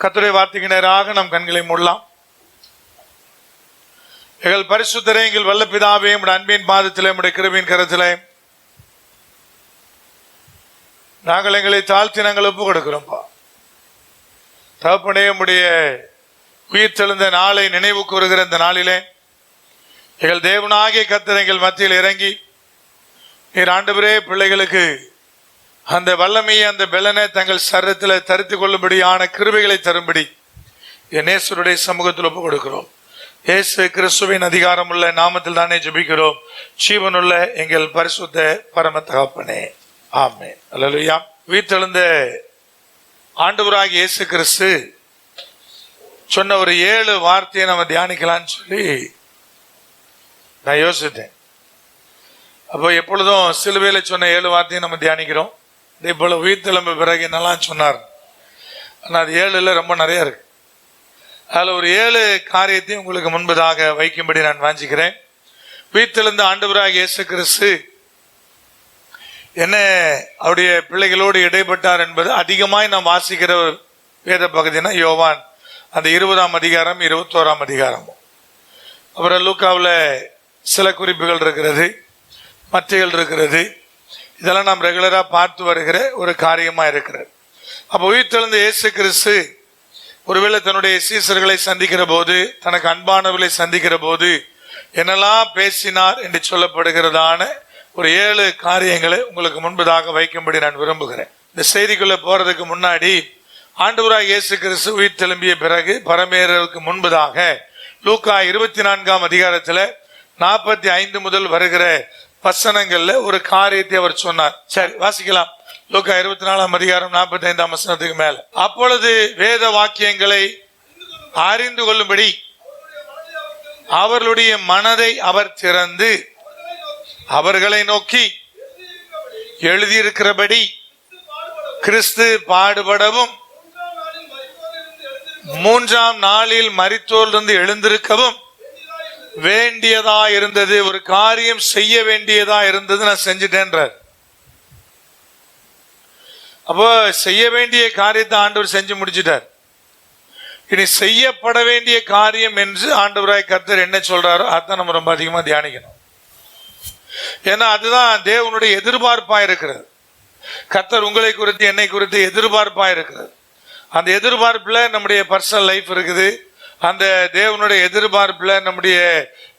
கர்த்தருடைய வார்த்தைக்கு நேராக நம் கண்களை மூடலாம். எங்கள் பரிசுத்தரே, எங்கள் வல்ல பிதாவே, உம்முடைய அன்பின் பாதத்திலே, உம்முடைய கிருபையின் கரத்திலே நாங்கள் எங்களை தாழ்த்தி நாங்கள் ஒப்பு கொடுக்கிறோம்ப்பா. தகப்பனே, உம்முடைய உயிர் தெழுந்த நாளை நினைவு கூறுகிற இந்த நாளிலே எங்கள் தேவனாகிய கர்த்தர் எங்கள் மத்தியில் இறங்கி நீர் ஆண்டவரே பிள்ளைகளுக்கு அந்த வல்லமையை, அந்த பெலனை தங்கள் சரீரத்தில் தரித்து கொள்ளும்படியான கிருபைகளை தரும்படி என் நேசருடைய சமூகத்தில் ஒப்பு கொடுக்கிறோம். இயேசு கிறிஸ்துவின் அதிகாரமுள்ள நாமத்தில் தானே ஜெபிக்கிறோம், ஜீவனுள்ள எங்கள் பரிசுத்த பரம தகப்பனே, ஆமென். அல்லேலூயா. உயிர்த்தெழுந்த ஆண்டவராகிய இயேசு கிறிஸ்து சொன்ன ஒரு 7 வார்த்தையை நம்ம தியானிக்கலாம்னு சொல்லி நான் யோசித்தேன். அப்போ எப்பொழுதும் சிலுவையில் சொன்ன 7 வார்த்தையை நம்ம தியானிக்கிறோம். இதே போல உயிர்த்தெழும்ப பிறகு என்னெல்லாம் சொன்னார், ஆனால் அது 7 ரொம்ப நிறைய இருக்கு. அதில் ஒரு 7 காரியத்தையும் உங்களுக்கு முன்பதாக வைக்கும்படி நான் வாஞ்சிக்கிறேன். உயிர்த்தெழுந்த ஆண்டவராகிய இயேசு கிறிஸ்து என்ன அவருடைய பிள்ளைகளோடு இடைப்பட்டார் என்பது அதிகமாய் நாம் வாசிக்கிற வேத பகுதினா யோவான் அந்த 20ஆம் அதிகாரம் 21ஆம் அதிகாரமும். அப்புறம் லூக்காவில் சில குறிப்புகள் இருக்கிறது, மற்றைகள் இருக்கிறது. இதெல்லாம் நாம் ரெகுலராக பார்த்து வருகிற ஒரு காரியமாக இருக்கிறது. அப்போ உயிர்த்தெழுந்த இயேசு கிறிஸ்து ஒருவேளை தன்னுடைய சீசர்களை சந்திக்கிற போது, தனக்கு அன்பானவர்களை சந்திக்கிற போது என்னெல்லாம் பேசினார் என்று சொல்லப்படுகிறதான ஒரு 7 காரியங்களை உங்களுக்கு முன்பதாக வைக்கும்படி நான் விரும்புகிறேன். இந்த செய்திக்குள்ள போறதுக்கு முன்னாடி ஆண்டவராகிய இயேசு கிறிஸ்து உயிர் தெழும்பிய பிறகு பரமேறவுக்கு முன்பதாக லூக்கா 24ஆம் அதிகாரத்தில் 45 முதல் வருகிற வசனங்கள்ல ஒரு காரியத்தை அவர் சொன்னார். சரி, வாசிக்கலாம். லூக்கா 24ஆம் அதிகாரம் 45ஆம் வசனத்துக்கு மேல. அப்பொழுது வேத வாக்கியங்களை அறிந்து கொள்ளும்படி அவர்களுடைய மனதை அவர் திறந்து அவர்களை நோக்கி எழுதியிருக்கிறபடி கிறிஸ்து பாடுபடவும் 3ஆம் நாளில் மரித்தோரிலிருந்து எழுந்திருக்கவும் வேண்டியதா இருந்தது. ஒரு காரியம் செய்ய வேண்டியதா இருந்தது, நான் செஞ்சுட்டேன்றார். அப்போ செய்ய வேண்டிய காரியத்தை ஆண்டவர் செஞ்சு முடிச்சிட்டார். இனி செய்யப்பட வேண்டிய காரியம் என்று ஆண்டவராய் கர்த்தர் என்ன சொல்றாரோ அதான் நம்ம ரொம்ப அதிகமா தியானிக்கணும். ஏன்னா அதுதான் தேவனுடைய எதிர்பார்ப்பா இருக்கிறது. கர்த்தர் உங்களை குறித்து, என்னை குறித்து எதிர்பார்ப்பா இருக்கிறது. அந்த எதிர்பார்ப்புல நம்முடைய பர்சனல் லைஃப் இருக்குது. அந்த தேவனுடைய எதிர்பார்ப்புல நம்முடைய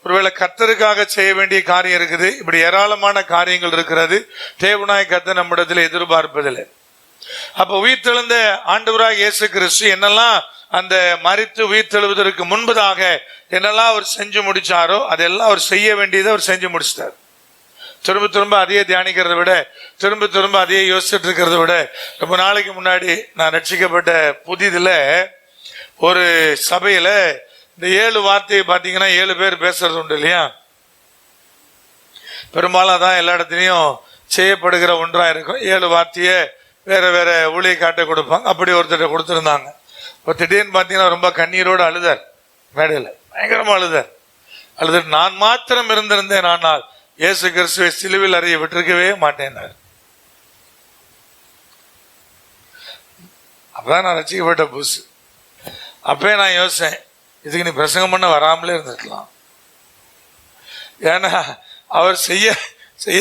ஒருவேளை கர்த்தருக்காக செய்ய வேண்டிய காரியம் இருக்குது. இப்படி ஏராளமான காரியங்கள் இருக்கிறது. தேவனாய் கர்த்தர் நம்மிடத்தில் எதிர்பார்ப்பதில்லை. அப்ப உயிர்த்தெழுந்த ஆண்டவராக இயேசு கிறிஸ்து என்னெல்லாம் அந்த மரித்து உயிர்த்தெழுவதற்கு முன்பதாக என்னெல்லாம் அவர் செஞ்சு முடிச்சாரோ அதெல்லாம் அவர் செய்ய வேண்டியதை அவர் செஞ்சு முடிச்சிட்டார். திரும்ப திரும்ப அதையே தியானிக்கிறத விட, திரும்ப திரும்ப அதையே யோசிச்சுட்டு இருக்கிறத விட, ரொம்ப நாளைக்கு முன்னாடி நான் ரட்சிக்கப்பட்ட புதிதுல ஒரு சபையில இந்த 7 வார்த்தையை பார்த்தீங்கன்னா 7 பேர் பேசுறது உண்டு இல்லையா? பெரும்பாலும் அதான் எல்லா இடத்துலையும் செய்யப்படுகிற ஒன்றா இருக்கும். 7 வார்த்தையை வேற வேற ஊழிய காட்ட கொடுப்பாங்க. அப்படி ஒருத்தர் கொடுத்துருந்தாங்க. இப்போ திடீர்னு பார்த்தீங்கன்னா ரொம்ப கண்ணீரோடு அழுதார். மேடையில் பயங்கரமா அழுதார். நான் மாத்திரம் இருந்திருந்தேன், ஆனால் இயேசு கிறிஸ்துவை சிலுவையில் அறிய விட்டிருக்கவே மாட்டேன்னார். அப்பதான் நான் ரசிக்கப்பட்ட புதுசு. அப்பவே நான் யோசிச்சேன், இதுக்கு நீ பிரசங்கம் பண்ண வராமலே இருந்திருக்கலாம். ஏன்னா அவர் செய்ய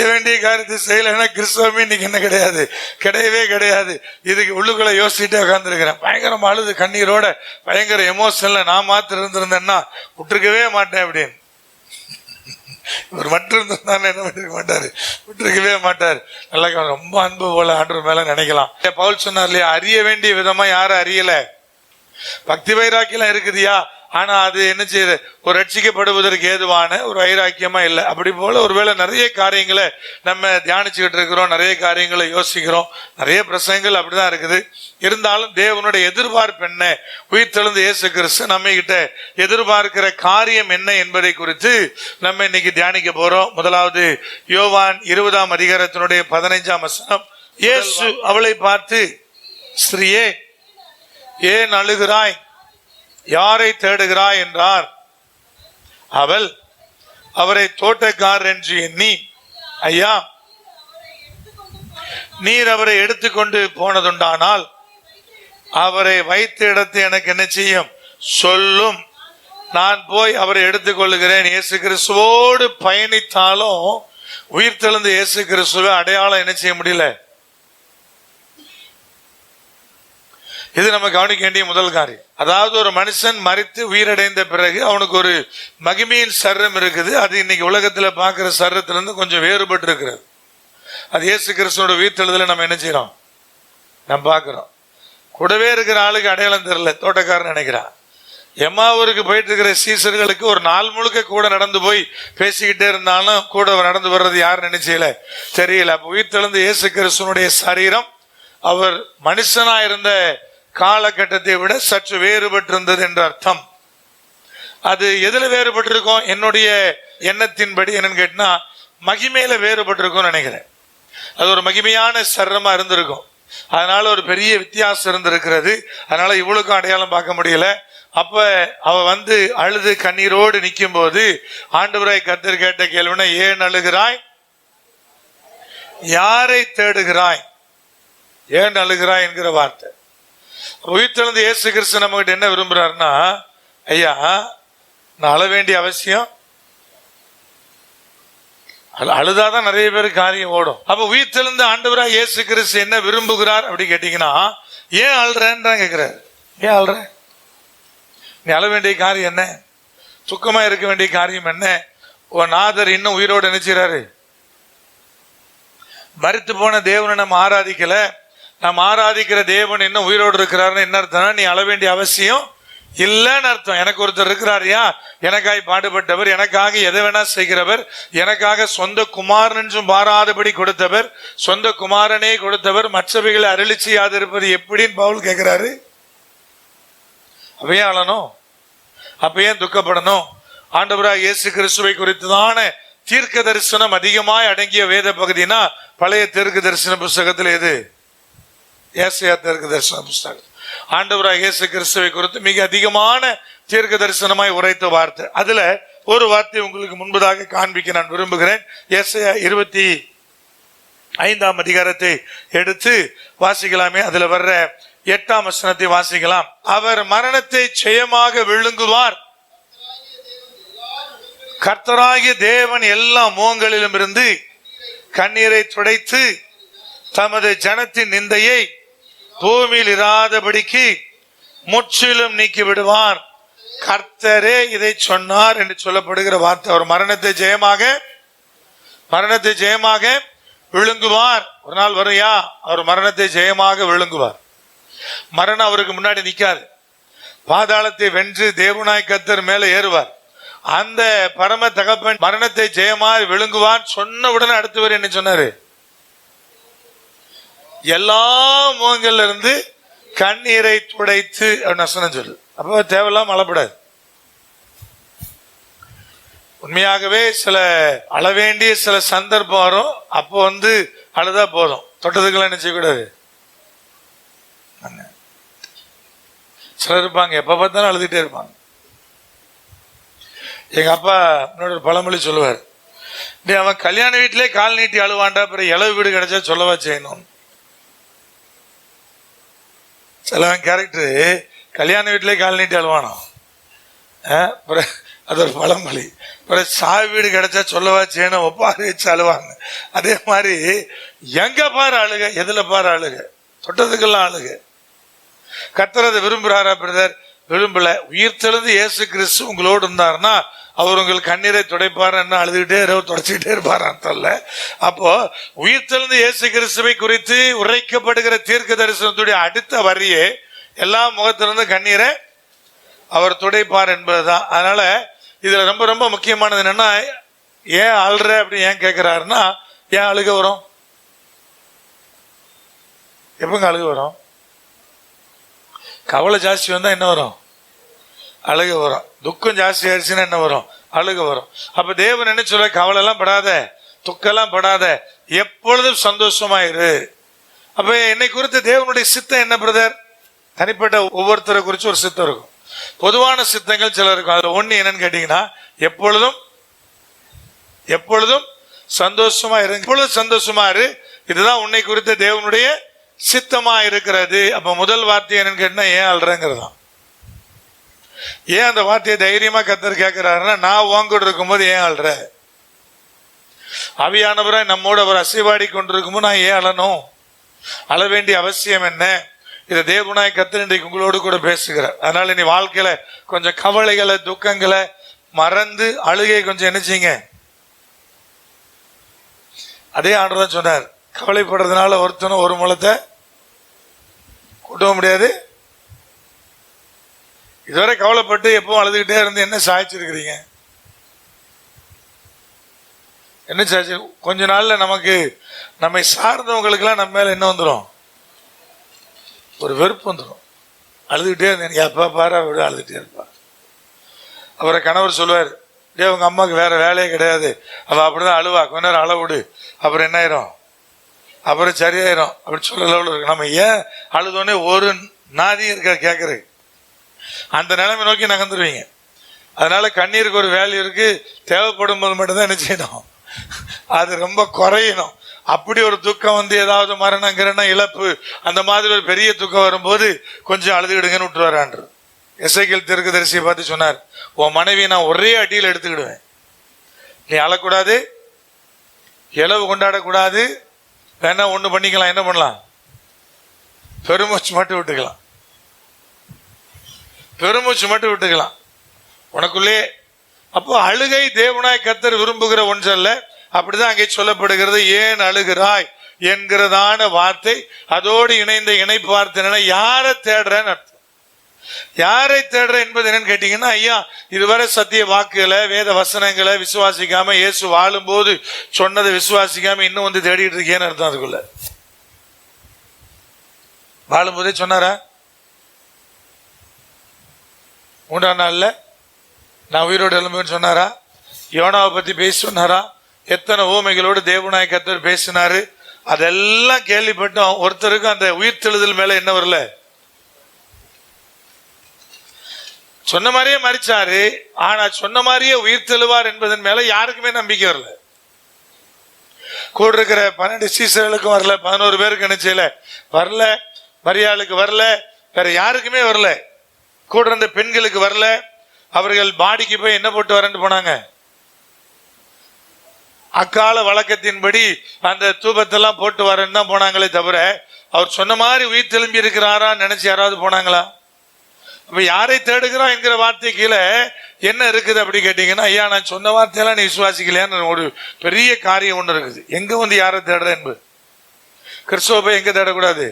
வேண்டிய காரியத்தை செய்யலைன்னா கிறிஸ்தவமே இன்னைக்கு என்ன கிடையாது, கிடையவே கிடையாது. இதுக்கு உள்ளுக்குள்ள யோசிச்சுட்டே உட்காந்துருக்கிறேன். பயங்கரமா அழுது கண்ணீரோட பயங்கர எமோஷன்ல நான் மாத்திரம் இருந்திருந்தேன்னா விட்டுருக்கவே மாட்டேன் அப்படின்னு. இவர் மட்டும் இருந்தானே என்ன பண்ணிருக்க மாட்டாரு, விட்டுருக்கவே மாட்டார். நல்லா ரொம்ப அன்பு போல ஆண்டவர் மேல நினைக்கலாம். பவுல் சொன்னார் இல்லையா, அறிய வேண்டிய விதமா யாரும் அறியல. பக்தி வைராக்கியம் இருக்குதியா, ஆனா அது என்ன செய்யுது, ஒரு ரட்சிக்கப்படுவதற்கு ஏதுவான ஒரு வைராக்கியமா இல்லை. அப்படி போல ஒருவேளை நிறைய காரியங்களை நம்ம தியானிச்சுக்கிட்டு இருக்கிறோம், நிறைய காரியங்களை யோசிக்கிறோம், நிறைய பிரசங்கங்கள் அப்படிதான் இருக்குது. இருந்தாலும் தேவனுடைய எதிர்பார்ப்பு என்ன, உயிர்த்தெழுந்த இயேசு கிறிஸ்து நம்ம கிட்ட எதிர்பார்க்கிற காரியம் என்ன என்பதை குறித்து நம்ம இன்னைக்கு தியானிக்க போறோம். முதலாவது யோவான் 20ஆம் அதிகாரத்தினுடைய 15ஆம் வசனம். இயேசு அவளை பார்த்து, ஸ்திரீயே, ஏன் அழுகிறாய், யாரை தேடுகிறாய் என்றார். அவள் அவரை தோட்டக்காரர் என்று எண்ணி, ஐயா, நீர் அவரை எடுத்துக்கொண்டு போனதுண்டானால் அவரை வைத்த இடத்தை எனக்கு என்ன செய்யும் சொல்லும், நான் போய் அவரை எடுத்துக்கொள்ளுகிறேன். இயேசு கிறிஸ்துவோடு பயணித்தாலும் உயிர்த்தெழுந்த இயேசு கிறிஸ்துவை அடையாளம் என்ன செய்ய முடியல. இது நம்ம கவனிக்க வேண்டிய முதல் காரியம். அதாவது ஒரு மனுஷன் மரித்து உயிரடைந்த பிறகு அவனுக்கு ஒரு மகிமையின் சர்ரம் இருக்குது. அது இன்னைக்கு உலகத்துல பாக்குற சர்ரத்திலிருந்து கொஞ்சம் வேறுபட்டு இருக்கிறது. அது இயேசு கிறிஸ்துவோட உயிர்த்தெழுதலை நம்ம என்ன செய்யறோம், நம்ம பாக்குறோம். கூடவே இருக்கிற ஆளுக்கு அடையாளம் தெரியல, தோட்டக்காரன் நினைக்கிறான். எம்மாவூருக்கு போயிட்டு இருக்கிற சீசர்களுக்கு ஒரு நாள் முழுக்க கூட நடந்து போய் பேசிக்கிட்டே இருந்தாலும் கூட நடந்து வர்றது யாரும் நினைச்சல தெரியல. அப்ப உயிர்த்தெழுந்த இயேசு கிறிஸ்துவனுடைய சரீரம் அவர் மனுஷனா இருந்த காலகட்டத்தை விட சற்று வேறுபட்டு இருந்தது என்ற அர்த்தம். அது எதுல வேறுபட்டு இருக்கும், என்னுடைய எண்ணத்தின்படி என்னன்னு கேட்டா மகிமையில வேறுபட்டு இருக்கும் நினைக்கிறேன். அது ஒரு மகிமையான சரமா இருந்திருக்கும். அதனால ஒரு பெரிய வித்தியாசம் இருந்திருக்கிறது. அதனால இவளுக்கும் அடையாளம் பார்க்க முடியல. அப்ப அவ வந்து அழுது கண்ணீரோடு நிற்கும் போது ஆண்டவராய் கர்த்தர் கேட்ட கேள்வினா, ஏன் அழுகிறாய், யாரை தேடுகிறாய், ஏன் அழுகிறாய் என்கிற வார்த்தை. உயிர்த்தெழுந்த இயேசு கிறிஸ்து நம்ம கிட்ட என்ன விரும்புறாருன்னா, ஐயா நான் அழ வேண்டிய அவசியம், அழுதாதான் நிறைய பேர் காரியம் ஓடும். அப்ப உயிர்த்தெழுந்த ஆண்டவராய் இயேசு கிறிஸ்து என்ன விரும்புகிறார் அப்படி கேட்டீங்கன்னா, ஏன் அழுறேன்னு கேட்கிறாரு. ஏன் அழுற, நீ அழ வேண்டிய காரியம் என்ன, துக்கமா இருக்க வேண்டிய காரியம் என்ன, உன் நாதர் இன்னும் உயிரோடு நினைச்சாரு. மரித்து போன தேவனை நம்ம ஆராதிக்கல, நம்ம ஆராதிக்கிற தேவன் இன்னும் உயிரோடு இருக்கிறாருன்னு என்ன அர்த்தம், நீ அழ வேண்டிய அவசியம் இல்லைன்னு அர்த்தம். எனக்கு ஒருத்தர் இருக்கிறாரியா, எனக்காய் பாடுபட்டவர், எனக்காக எதை வேணா செய்கிறவர், எனக்காக சொந்த குமாரன் பாராதபடி கொடுத்தவர், சொந்த குமாரனே கொடுத்தவர், மற்றவைகளை அருளி செய்யாது இருப்பது எப்படின்னு பவுல் கேட்கிறாரு. அப்ப ஏன் அழணும், அப்ப ஏன் துக்கப்படணும்? ஆண்டவராய் இயேசு கிறிஸ்துவை குறித்துதான தீர்க்க தரிசனம் அதிகமாய் அடங்கிய வேத பகுதினா பழைய தீர்க்க தரிசன புஸ்தகத்தில் எது, ஏசாயா தீர்க்க தரிசன புஸ்தகம். ஆண்டவராய் இயேசு கிறிஸ்துவை குறித்து மிக அதிகமான தீர்க்க தரிசனமாய் உரைத்த வார்த்தை. அதுல ஒரு வார்த்தை உங்களுக்கு முன்பதாக காண்பிக்க நான் விரும்புகிறேன். ஏசாயா 25 அதிகாரத்தை எடுத்து வாசிக்கலாமே. அதுல வர்ற 8ஆம் வசனத்தை வாசிக்கலாம். அவர் மரணத்தை ஜெயமாக விழுங்குவார், கர்த்தராகிய தேவன் எல்லா முகங்களிலும் இருந்து கண்ணீரை துடைத்து தமது ஜனத்தின் நிந்தையை பூமியில் இராதபடிக்கு முற்றிலும் நீக்கி விடுவார். கர்த்தரே இதை சொன்னார் என்று சொல்லப்படுகிற வார்த்தை. அவர் மரணத்தை ஜெயமாக விழுங்குவார். ஒரு நாள் வரையா அவர் மரணத்தை ஜெயமாக விழுங்குவார். மரணம் அவருக்கு முன்னாடி நிக்காது. பாதாளத்தை வென்று தேவனாய் கர்த்தர் மேல ஏறுவார். அந்த பரம தகப்பன் மரணத்தை ஜெயமாக விழுங்குவார் சொன்ன உடனே அடுத்தவர் என்ன சொன்னாரு, எல்லா முகங்கள்ல இருந்து கண்ணீரை துடைத்து அப்படின்னு சொல்லு. அப்ப தேவையில்லாம அழப்படாது. உண்மையாகவே சில அழ வேண்டிய சில சந்தர்ப்பம் வரும். அப்போ வந்து அழுதா போதும், தொட்டதுக்கெல்லாம் என்ன செய்யக்கூடாது. சிலர் இருப்பாங்க எப்ப பார்த்தாலும் அழுதுகிட்டே இருப்பாங்க. எங்க அப்பா என்னோட ஒரு பழமொழி சொல்லுவார், அவன் கல்யாண வீட்டிலே கால் நீட்டி அழுவாண்டா, அப்புறம் இளவு வீடு கிடைச்சா சொல்லவா செய்யணும். சிலவன் கேரக்டரு கல்யாண வீட்டிலே கால் நீட்டி அழுவானோ, அது ஒரு பழமொழி. சாவி வீடு கிடைச்சா சொல்லவா செய்யணும், ஒப்பாரி வச்சு அழுவாங்க. அதே மாதிரி எங்க பாரு அழுக, எதுல பாரு அழுக, தொட்டதுக்கெல்லாம் அழுக. கர்த்தர் அதை விரும்புறாரா பிரதர்? விரும்பல. உயிர்த்தெழுந்து இயேசு கிறிஸ்து உங்களோடு இருந்தாருன்னா அவர் உங்கள் கண்ணீரை துடைப்பார், என்ன அழுதுகிட்டே தொடச்சிக்கிட்டே இருப்பார் அர்த்தம் இல்ல. அப்போ உயிர்த்தெழுந்து இயேசு கிறிஸ்துவை குறித்து உரைக்கப்படுகிற தீர்க்க தரிசனத்துடைய அடுத்த வரியே எல்லா முகத்திலிருந்து கண்ணீரை அவர் துடைப்பார் என்பதுதான். அதனால இதுல ரொம்ப ரொம்ப முக்கியமானது என்னன்னா, ஏன் அழுற அப்படி ஏன் கேட்கிறாருன்னா, ஏன் அழுக வரும், எப்பங்க அழுக வரும்? கவலை ஜாஸ்தி வந்தா என்ன வரும்? அழுக வரும். துக்கம் ஜாஸ்தி ஆயிடுச்சுன்னா என்ன வரும்? அழுக வரும். அப்ப தேவன் என்ன சொல்ல, கவலை எல்லாம் படாத, துக்கெல்லாம் படாத, எப்பொழுதும் சந்தோஷமாயிரு. அப்ப என்னை குறித்து தேவனுடைய சித்தம் என்ன பிரதர்? தனிப்பட்ட ஒவ்வொருத்தரை குறித்து ஒரு சித்தம் இருக்கும். பொதுவான சித்தங்கள் சில இருக்கும். அதுல ஒண்ணு என்னன்னு கேட்டீங்கன்னா, எப்பொழுதும் சந்தோஷமா இரு, எப்பொழுதும் சந்தோஷமா இரு. இதுதான் உன்னை குறித்த தேவனுடைய சித்தமா இருக்கிறது. அப்ப முதல் வார்த்தை என்னன்னு கேட்டா ஏன் அழுறங்கிறதான். ஏன் அந்த வார்த்தையை தைரியமா கர்த்தர் கேட்கிறாருன்னா, நான் உங்கூட இருக்கும்போது ஏன் அழுற? ஆவியானவராய் நம்மோடு அவர் அசைவாடி கொண்டிருக்கும்போது நான் ஏன் அழணும்? அழ வேண்டிய அவசியம் என்ன? இதை தேவனாய் கர்த்தர் இன்றைக்கு உங்களோடு கூட பேசுகிறார். அதனால நீ வாழ்க்கையில கொஞ்சம் கவலைகளை துக்கங்களை மறந்து அழுகை கொஞ்சம் என்ன செய்யுங்க. அதே ஆண்டவர் தான் சொன்னார், கவலைப்படுறதுனால ஒருத்தனும் ஒரு முளத்தை கூட்டவும் முடியாது. இதுவரை கவலைப்பட்டு எப்பவும் அழுதுகிட்டே இருந்து என்ன சாய்ச்சிருக்கிறீங்க? என்ன சாய்ச்சி? கொஞ்ச நாள்ல நமக்கு நம்மை சார்ந்தவங்களுக்கெல்லாம் நம்ம மேல என்ன வந்துடும்? ஒரு வெறுப்பு வந்துடும். அழுதுகிட்டே இருந்தேன், எப்பா பாரு விட அழுதுகிட்டே இருப்பா. அப்புறம் கணவர் சொல்லுவார், டே உங்க அம்மாவுக்கு வேற வேலையே கிடையாது, அவ அப்படிதான் அழுவா, கொஞ்ச நேரம் அளவு விடு, அப்புறம் என்ன ஆயிரும், அப்புறம் சரியாயிரும் அப்படி சொல்ல லெவலில் இருக்கு. நம்ம ஏன் அழுதோடனே ஒரு நாதியும் இருக்க கேட்கறது? அந்த நிலைமை நோக்கி நகர்ந்துருவீங்க. அதனால கண்ணீருக்கு ஒரு வேல்யூ இருக்கு. தேவைப்படும் போது மட்டும்தான் என்ன செய்யணும், அது ரொம்ப குறையணும். அப்படி ஒரு துக்கம் வந்து ஏதாவது மரணம் கிரணம் இழப்பு அந்த மாதிரி ஒரு பெரிய துக்கம் வரும்போது கொஞ்சம் அழுதுகிடுங்கன்னு விட்டுருவாரான்று. எசேக்கியேல் தீர்க்கதரிசியை பார்த்து சொன்னார், உன் மனைவியை நான் ஒரே அடியில் எடுத்துக்கிடுவேன், நீ அழக்கூடாது, இளவு கொண்டாடக்கூடாது, வேணா ஒண்ணு பண்ணிக்கலாம், என்ன பண்ணலாம், பெருமூச்சு மட்டும் விட்டுக்கலாம், பெருமூச்சு மட்டும் விட்டுக்கலாம் உனக்குள்ளே. அப்போ அழுகை தேவனாய் கர்த்தர் விரும்புகிற ஒன்றல்ல. அப்படிதான் அங்கே சொல்லப்படுகிறது. ஏன் அழுகிறாய் என்கிறதான வார்த்தை அதோடு இணைந்த இணைப்பு வார்த்தை யாரை தேடுறேன்னு அர்த்தம். யாரை தேடுற என்பது என்னன்னு கேட்டீங்கன்னா, ஐயா இதுவரை சத்திய வாக்குகளை வேத வசனங்களை விசுவாசிக்காம இயேசு வாழும் போது சொன்னதை விசுவாசிக்காம இன்னும் வந்து தேடிட்டு இருக்கேன்னு அர்த்தம். அதுக்குள்ள வாழும் போதே சொன்னாரா? 3ஆம் நாள்ல நான் உயிரோடு எழும்புன்னு சொன்னாரா? யோனாவை பத்தி பேசி சொன்னாரா? எத்தனை ஊமைகளோடு தேவனாய் கர்த்தர் பேசினாரு. அதெல்லாம் கேள்விப்பட்டோம். ஒருத்தருக்கு அந்த உயிர் தெழுதல் மேல என்ன வரல. சொன்ன மாதிரியே மரிச்சாரு, ஆனா சொன்ன மாதிரியே உயிர் தெழுவார் என்பதன் மேல யாருக்குமே நம்பிக்கை வரல. கூட இருக்கிற 12 சீசர்களுக்கும் வரல, 11 பேருக்கு நினைச்சல வரல, மரியாளுக்கு வரல, வேற யாருக்குமே வரல. கூட இருந்த பெண்களுக்கு வரல. அவர்கள் பாடிக்கு போய் என்ன போட்டு வரேன்னு போனாங்க, அக்கால வழக்கத்தின்படி அந்த தூபத்தெல்லாம் போட்டு வரேன்னு தான் போனாங்களே தவிர அவர் சொன்ன மாதிரி உயிர் திரும்பி இருக்கிறாரா நினைச்சு யாராவது போனாங்களா? அப்ப யாரை தேடுகிறா என்கிற வார்த்தை கீழே என்ன இருக்குது அப்படி கேட்டீங்கன்னா, ஐயா நான் சொன்ன வார்த்தையெல்லாம் நீ விசுவாசிக்கலையான்னு ஒரு பெரிய காரியம் ஒண்ணு இருக்குது. எங்க வந்து யாரை தேடுற என்பது. கிறிஸ்துவ எங்க தேடக்கூடாது?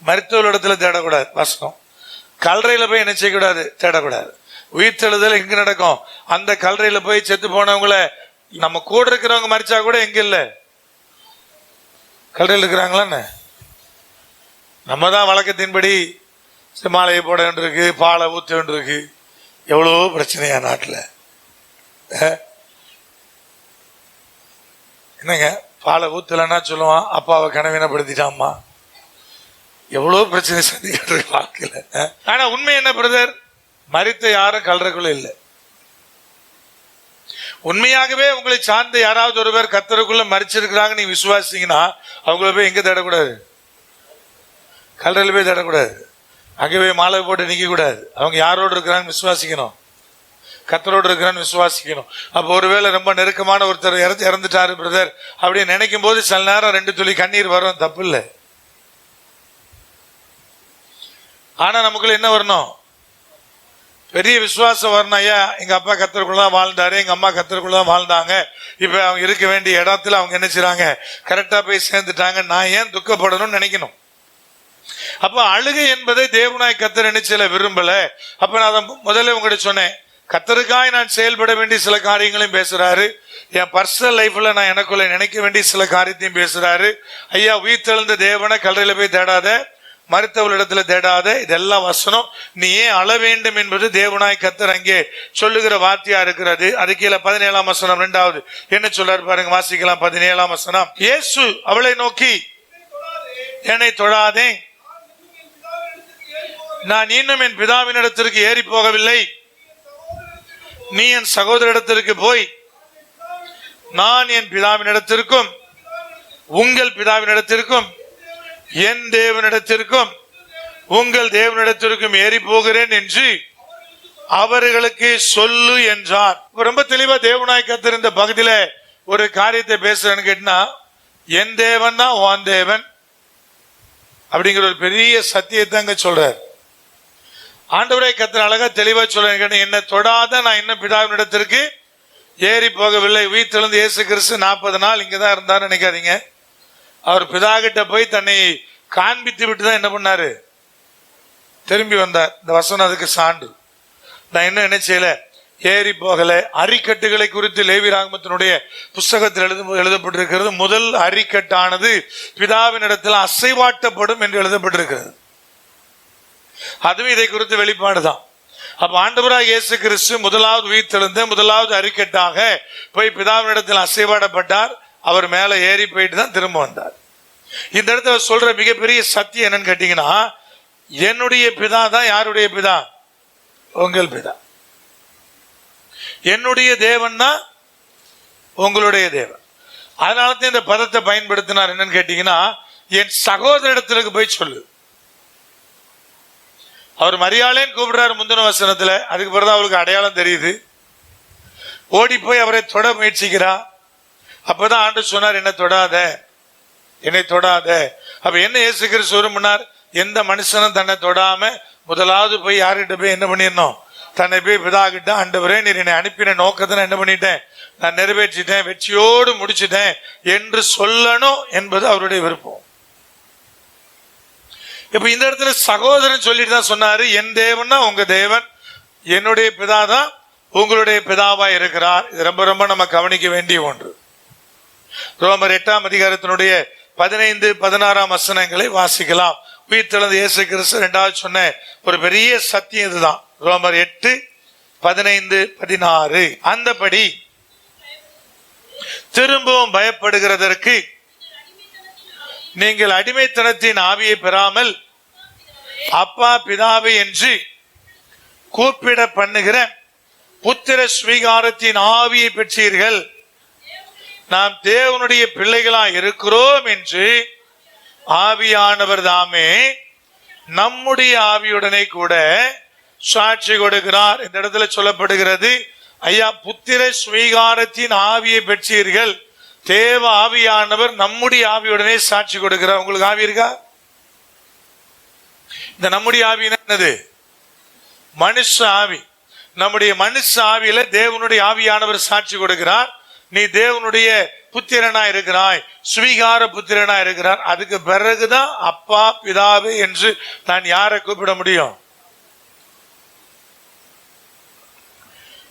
மருத்துவ இடத்துல தேடக்கூடாது. வசனம் கல்லறையில போய் என்ன செய்யக்கூடாது? தேடக்கூடாது. உயிர்த்தெழுதல் எங்க நடக்கும்? அந்த கல்லறையில போய் செத்து போனவங்கள நம்ம கூட இருக்கிறவங்க மரிச்சா கூட எங்க இல்ல, கல்லறையில் இருக்கிறாங்களான்னு. நம்ம தான் வழக்கத்தின்படி மாலையை போட வேண்டியிருக்கு, பாலை ஊற்ற வேண்டியிருக்கு, எவ்வளவோ பிரச்சனையா நாட்டில். என்னங்க பாலை ஊத்தலைன்னா சொல்லுவான் அப்பாவை கனவீனப்படுத்திட்டாம்மா, எவ்வளவு பிரச்சனை சந்திக்கிட்டு இருக்கு வாழ்க்கையில. ஆனா உண்மை என்ன பிரதர்? மரித்த யாரும் கல்லறைக்குள்ள இல்லை. உண்மையாகவே உங்களை சார்ந்த யாராவது ஒரு பேர் கர்த்தருக்குள்ள மரிச்சிருக்கிறாங்க நீங்க விசுவாசிங்கன்னா அவங்கள போய் எங்க தேடக்கூடாது? கல்லறையில போய் தேடக்கூடாது. அங்கே போய் மாலை போட்டு நிக்க கூடாது. அவங்க யாரோடு இருக்கிறான்னு விசுவாசிக்கணும், கர்த்தரோடு இருக்கிறான்னு விசுவாசிக்கணும். அப்போ ஒருவேளை ரொம்ப நெருக்கமான ஒருத்தர் இறந்துட்டாரு பிரதர் அப்படின்னு நினைக்கும் போது சில நேரம் 2 துளி கண்ணீர் வரும், தப்பு இல்லை. ஆனா நமக்குள்ள என்ன வரணும்? பெரிய விசுவாசம் வரணும். ஐயா எங்க அப்பா கர்த்தருக்குள்ளதான் வாழ்ந்தாரு, எங்க அம்மா கர்த்தருக்குள்ளதான் வாழ்ந்தாங்க, இப்ப அவங்க இருக்க வேண்டிய இடத்துல அவங்க என்ன செய்றாங்க, கரெக்டா போய் சேர்ந்துட்டாங்க, நான் ஏன் துக்கப்படணும்னு நினைக்கணும். அப்ப அழுகை என்பதை தேவனாய் கர்த்தர் நினைச்சல விரும்பல. அப்ப நான் முதல்ல உங்ககிட்ட சொன்னேன், கர்த்தருக்காய் நான் செயல்பட வேண்டிய சில காரியங்களையும் பேசுறாரு, என் பர்சனல் லைஃப்ல நான் எனக்குள்ள நினைக்க வேண்டிய சில காரியத்தையும் பேசுறாரு. ஐயா உயிர்த்தெழுந்த தேவனை கல்லறையில போய் தேடாத, மருத்துவரிடத்துல தேடாத, இதெல்லாம் வசனம். நீ ஏன் அழ வேண்டும் என்பது தேவனாய் கர்த்தர் அங்கே சொல்லுகிற வார்த்தையா இருக்கிறது. அது கீழே 17ஆம் வசனம் 2வது என்ன சொல்றாரு பாருங்க, வாசிக்கலாம். 17ஆம் வசனம், இயேசு அவளை நோக்கி என்னை தொடாதே, நான் இன்னும் என் பிதாவின் இடத்திற்கு ஏறி போகவில்லை, நீ என் சகோதர இடத்திற்கு போய் நான் என் பிதாவின் இடத்திற்கும் உங்கள் பிதாவினிடத்திற்கும் என் தேவனிடத்திற்கும் உங்கள் தேவனிடத்திற்கும் ஏறி போகிறேன் என்று அவர்களுக்கு சொல்லு என்றார். ரொம்ப தெளிவா தேவனாய் கர்த்தர் இந்த பகுதியில ஒரு காரியத்தை பேசுறேன்னு கேட்டா, என் தேவன் தான் உன் தேவன் அப்படிங்கிற ஒரு பெரிய சத்தியத்தை அங்க சொல்றார். ஆண்டவரை கர்த்தர் அழகா தெளிவா சொல்றேன், என்னை தொடாத நான் இன்னும் பிதாவினிடத்திற்கு ஏறி போகவில்லை. உயிர்த்தெழுந்து இயேசு கிறிஸ்து 40 நாள் இங்கதான் இருந்தார் நினைக்காதீங்க. அவர் பிதா கிட்ட போய் தன்னை காண்பித்து விட்டு தான் என்ன பண்ணாரு, திரும்பி வந்தார். இந்த வசனம் அதுக்கு சான்று. நான் இன்னும் என்ன செய்யல, ஏறி போகல. அரிக்கட்டுகளை குறித்து லேவியராகமத்தினுடைய புஸ்தகத்தில் எழுதப்பட்டிருக்கிறது. முதல் அரிக்கட்டானது பிதாவின் இடத்துல அசைவாட்டப்படும் என்று எழுதப்பட்டிருக்கிறது. அதுவும் இதை குறித்து வெளிப்பாடுதான். அப்ப ஆண்டவராக இயேசு கிறிஸ்து முதலாவது உயிர்த்தெழுந்த முதலாவது அரிக்கட்டாக போய் பிதாவின் இடத்தில் அசைவாடப்பட்டார். அவர் மேல ஏறி போயிட்டு தான் திரும்ப வந்தார். இந்த இடத்துல சொல்ற மிகப்பெரிய சத்தியம் என்னன்னு கேட்டீங்கன்னா, என்னுடைய பிதா தான் யாருடைய பிதா, உங்கள் பிதா. என்னுடைய தேவன் தான் உங்களுடைய தேவன். அதனால தான் இந்த பதத்தை பயன்படுத்தினார். என்னன்னு கேட்டீங்கன்னா, என் சகோதரிடத்திற்கு போய் சொல்லு. அவர் மரியாளேன்னு கூப்பிடுறாரு முந்தின வசனத்துல. அதுக்கு பிறகு அவளுக்கு அடையாளம் தெரியுது. ஓடி போய் அவரை தொட முயற்சிக்கிறா. அப்பதான் ஆண்டவர் சொன்னார், என்னை தொடாத, என்னை தொடாத. அப்ப என்ன இயேசு கிறிஸ்து சொன்னார், எந்த மனுஷனும் தன்னை தொடாம முதலாவது போய் யார்கிட்ட போய் என்ன பண்ணிடணும், தன்னை போய் பிதாகிட்ட, ஆண்டவரே நீர் என்னை அனுப்பின நோக்கத்தை நான் என்ன பண்ணிட்டேன், நான் நிறைவேற்றிட்டேன், வெற்றியோடு முடிச்சிட்டேன் என்று சொல்லணும் என்பது அவருடைய விருப்பம். இப்ப இந்த இடத்துல சகோதரன் சொல்லிட்டு தான் சொன்னாரு, என் தேவன்னா உங்க தேவன், என்னுடைய பிதா தான் உங்களுடைய பிதாவா இருக்கிறார். இது ரொம்ப ரொம்ப நம்ம கவனிக்க வேண்டிய ஒன்று. ரோமர் 8ஆம் அதிகாரத்தினுடைய 15-16 வசனங்களை வாசிக்கலாம். உயிர்த்தெழுந்த இயேசு கிறிஸ்து இரண்டாவது சொன்ன ஒரு பெரிய சத்தியம் இதுதான். ரோமர் 8:15-16. அந்தபடி திரும்பவும் பயப்படுகிறதற்கு நீங்கள் அடிமைத்தனத்தின் ஆவியை பெறாமல் அப்பா பிதாவை என்று கூப்பிட பண்ணுகிற புத்திர ஸ்வீகாரத்தின் ஆவியை பெற்றீர்கள். நாம் தேவனுடைய பிள்ளைகளா இருக்கிறோம் என்று ஆவியானவர் தாமே நம்முடைய ஆவியுடனே கூட சாட்சி கொடுக்கிறார். இந்த இடத்துல சொல்லப்படுகிறது, ஐயா புத்திர ஸ்வீகாரத்தின் ஆவியை பெற்றீர்கள். தேவ ஆவியானவர் நம்முடைய ஆவியுடனே சாட்சி கொடுக்கிறார். உங்களுக்கு ஆவி இருக்கா? இந்த நம்முடைய ஆவி என்னது? மனுஷ ஆவி. நம்முடைய மனுஷ ஆவியில தேவனுடைய ஆவியானவர் சாட்சி கொடுக்கிறார். நீ தேவனுடைய புத்திரனா இருக்கிறாய், ஸ்வீகார புத்திரனா இருக்கிறார். அதுக்கு பிறகுதான் அப்பா பிதாவே என்று நான் யாரை கூப்பிட முடியும்?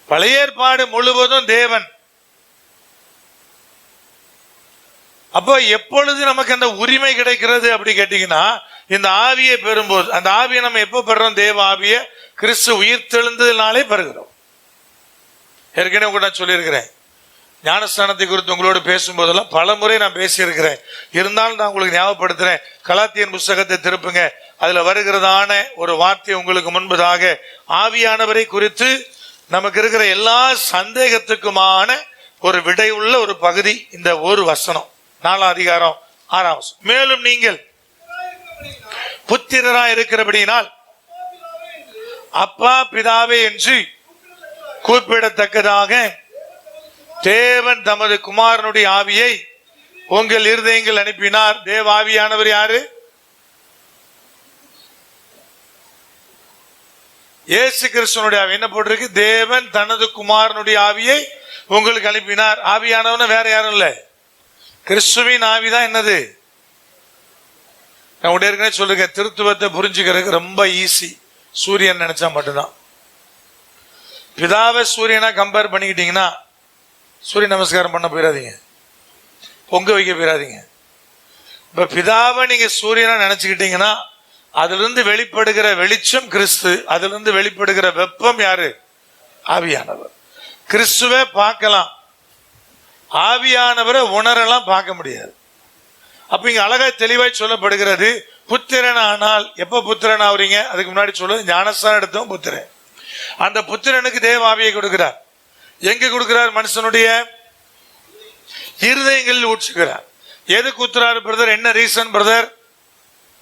பழைய ஏற்பாடு முழுவதும் தேவன். அப்போ எப்பொழுது நமக்கு அந்த உரிமை கிடைக்கிறது அப்படி கேட்டீங்கன்னா, இந்த ஆவியை பெறும்போது. அந்த ஆவியை நம்ம எப்ப பெறுறோம்? தேவ ஆவியை கிறிஸ்து உயிர்த்தெழுந்ததினாலே பெறுகிறோம். ஏற்கனவே கூட நான் சொல்லியிருக்கிறேன், ஞானஸ்தானத்தை குறித்து உங்களோடு பேசும்போதெல்லாம் பல முறை நான் பேசியிருக்கிறேன். இருந்தாலும் நான் உங்களுக்கு ஞாபகப்படுத்துறேன். கலாத்தியன் புஸ்தகத்தை திருப்புங்க. அதுல வருகிறதான ஒரு வார்த்தை உங்களுக்கு முன்பதாக, ஆவியானவரை குறித்து நமக்கு இருக்கிற எல்லா சந்தேகத்துக்குமான ஒரு விடை உள்ள ஒரு பகுதி இந்த ஒரு வசனம், 4ஆம் அதிகாரம் 6ஆம் வசனம். மேலும் நீங்கள் புத்திரராய் இருக்கிறபடியினால் அப்பா பிதாவே என்று கூப்பிடத்தக்கதாக தேவன் தமது குமாரனுடைய ஆவியை உங்கள் இருதயங்கள் அனுப்பினார். தேவ ஆவியானவர் யாரு? இயேசு கிறிஸ்துவனுடைய ஆவி. என்ன போட்டிருக்கு? தேவன் தனது குமாரனுடைய ஆவியை உங்களுக்கு அனுப்பினார். ஆவியானவன் வேற யாரும் இல்ல, கிறிஸ்துவின் ஆவிதான். என்னது? நான் உடனே சொல்லுங்க, திருத்துவத்தை புரிஞ்சுக்கிறதுக்கு ரொம்ப ஈஸி. சூரியன் நினைச்சா மட்டும்தான். பிதாவை சூரியனா கம்பேர் பண்ணிக்கிட்டீங்கன்னா, சூரிய நமஸ்காரம் பண்ண போயிடாதீங்க, பொங்க வைக்க போயிடாதீங்க. இப்ப பிதாவை நீங்க சூரியனா நினைச்சுக்கிட்டீங்கன்னா, அதுல இருந்து வெளிப்படுகிற வெளிச்சம் கிறிஸ்து, அதுல இருந்து வெளிப்படுகிற வெப்பம் யாரு? ஆவியானவர். கிறிஸ்துவை பார்க்கலாம், ஆவியானவரை உணரலாம், பார்க்க முடியாது. அப்ப இங்க அழகா தெளிவாய் சொல்லப்படுகிறது, புத்திரன் ஆனால். எப்ப புத்திரன் ஆவறீங்க? அதுக்கு முன்னாடி சொல்லுவது, ஞானஸ்தானம் எடுத்தோம் புத்திரன். அந்த புத்திரனுக்கு தேவ ஆவியை கொடுக்கிறார். எங்க கொடுக்கிறார்? மனுஷனுடைய இருதயங்களில் ஊற்றுகிறார். எது குத்துறாரு பிரதர்? என்ன ரீசன் பிரதர்?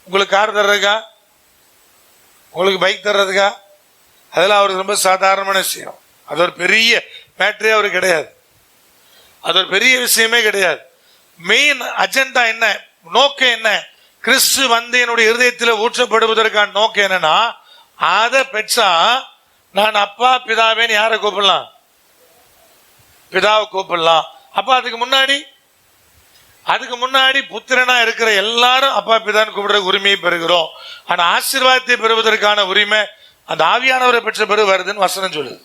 உங்களுக்கு கார் தர்றதுக்கா? உங்களுக்கு பைக் தர்றதுக்கா? அதெல்லாம் அவருக்கு ரொம்ப சாதாரணமான விஷயம். அது ஒரு பெரிய மேட்டரே அவருக்கு கிடையாது. அது ஒரு பெரிய விஷயமே கிடையாது. மெயின் அஜெண்டா என்ன, நோக்கம் என்ன? கிறிஸ்து வந்து என்னுடைய இருதயத்தில் ஊற்றப்படுவதற்கான நோக்கம் என்னன்னா, அதை பெற்றா நான் அப்பா பிதாவேன்னு யாரை கூப்பிடலாம்? பிதாவை கூப்பிடலாம். அப்ப அதுக்கு முன்னாடி புத்திரனா இருக்கிற எல்லாரும் அப்பா பிதான்னு கூப்பிடுற உரிமையை பெறுகிறோம். ஆனா ஆசீர்வாதத்தை பெறுவதற்கான உரிமை அந்த ஆவியானவரை பெற்ற பிறகு வருதுன்னு வசனம் சொல்லுது.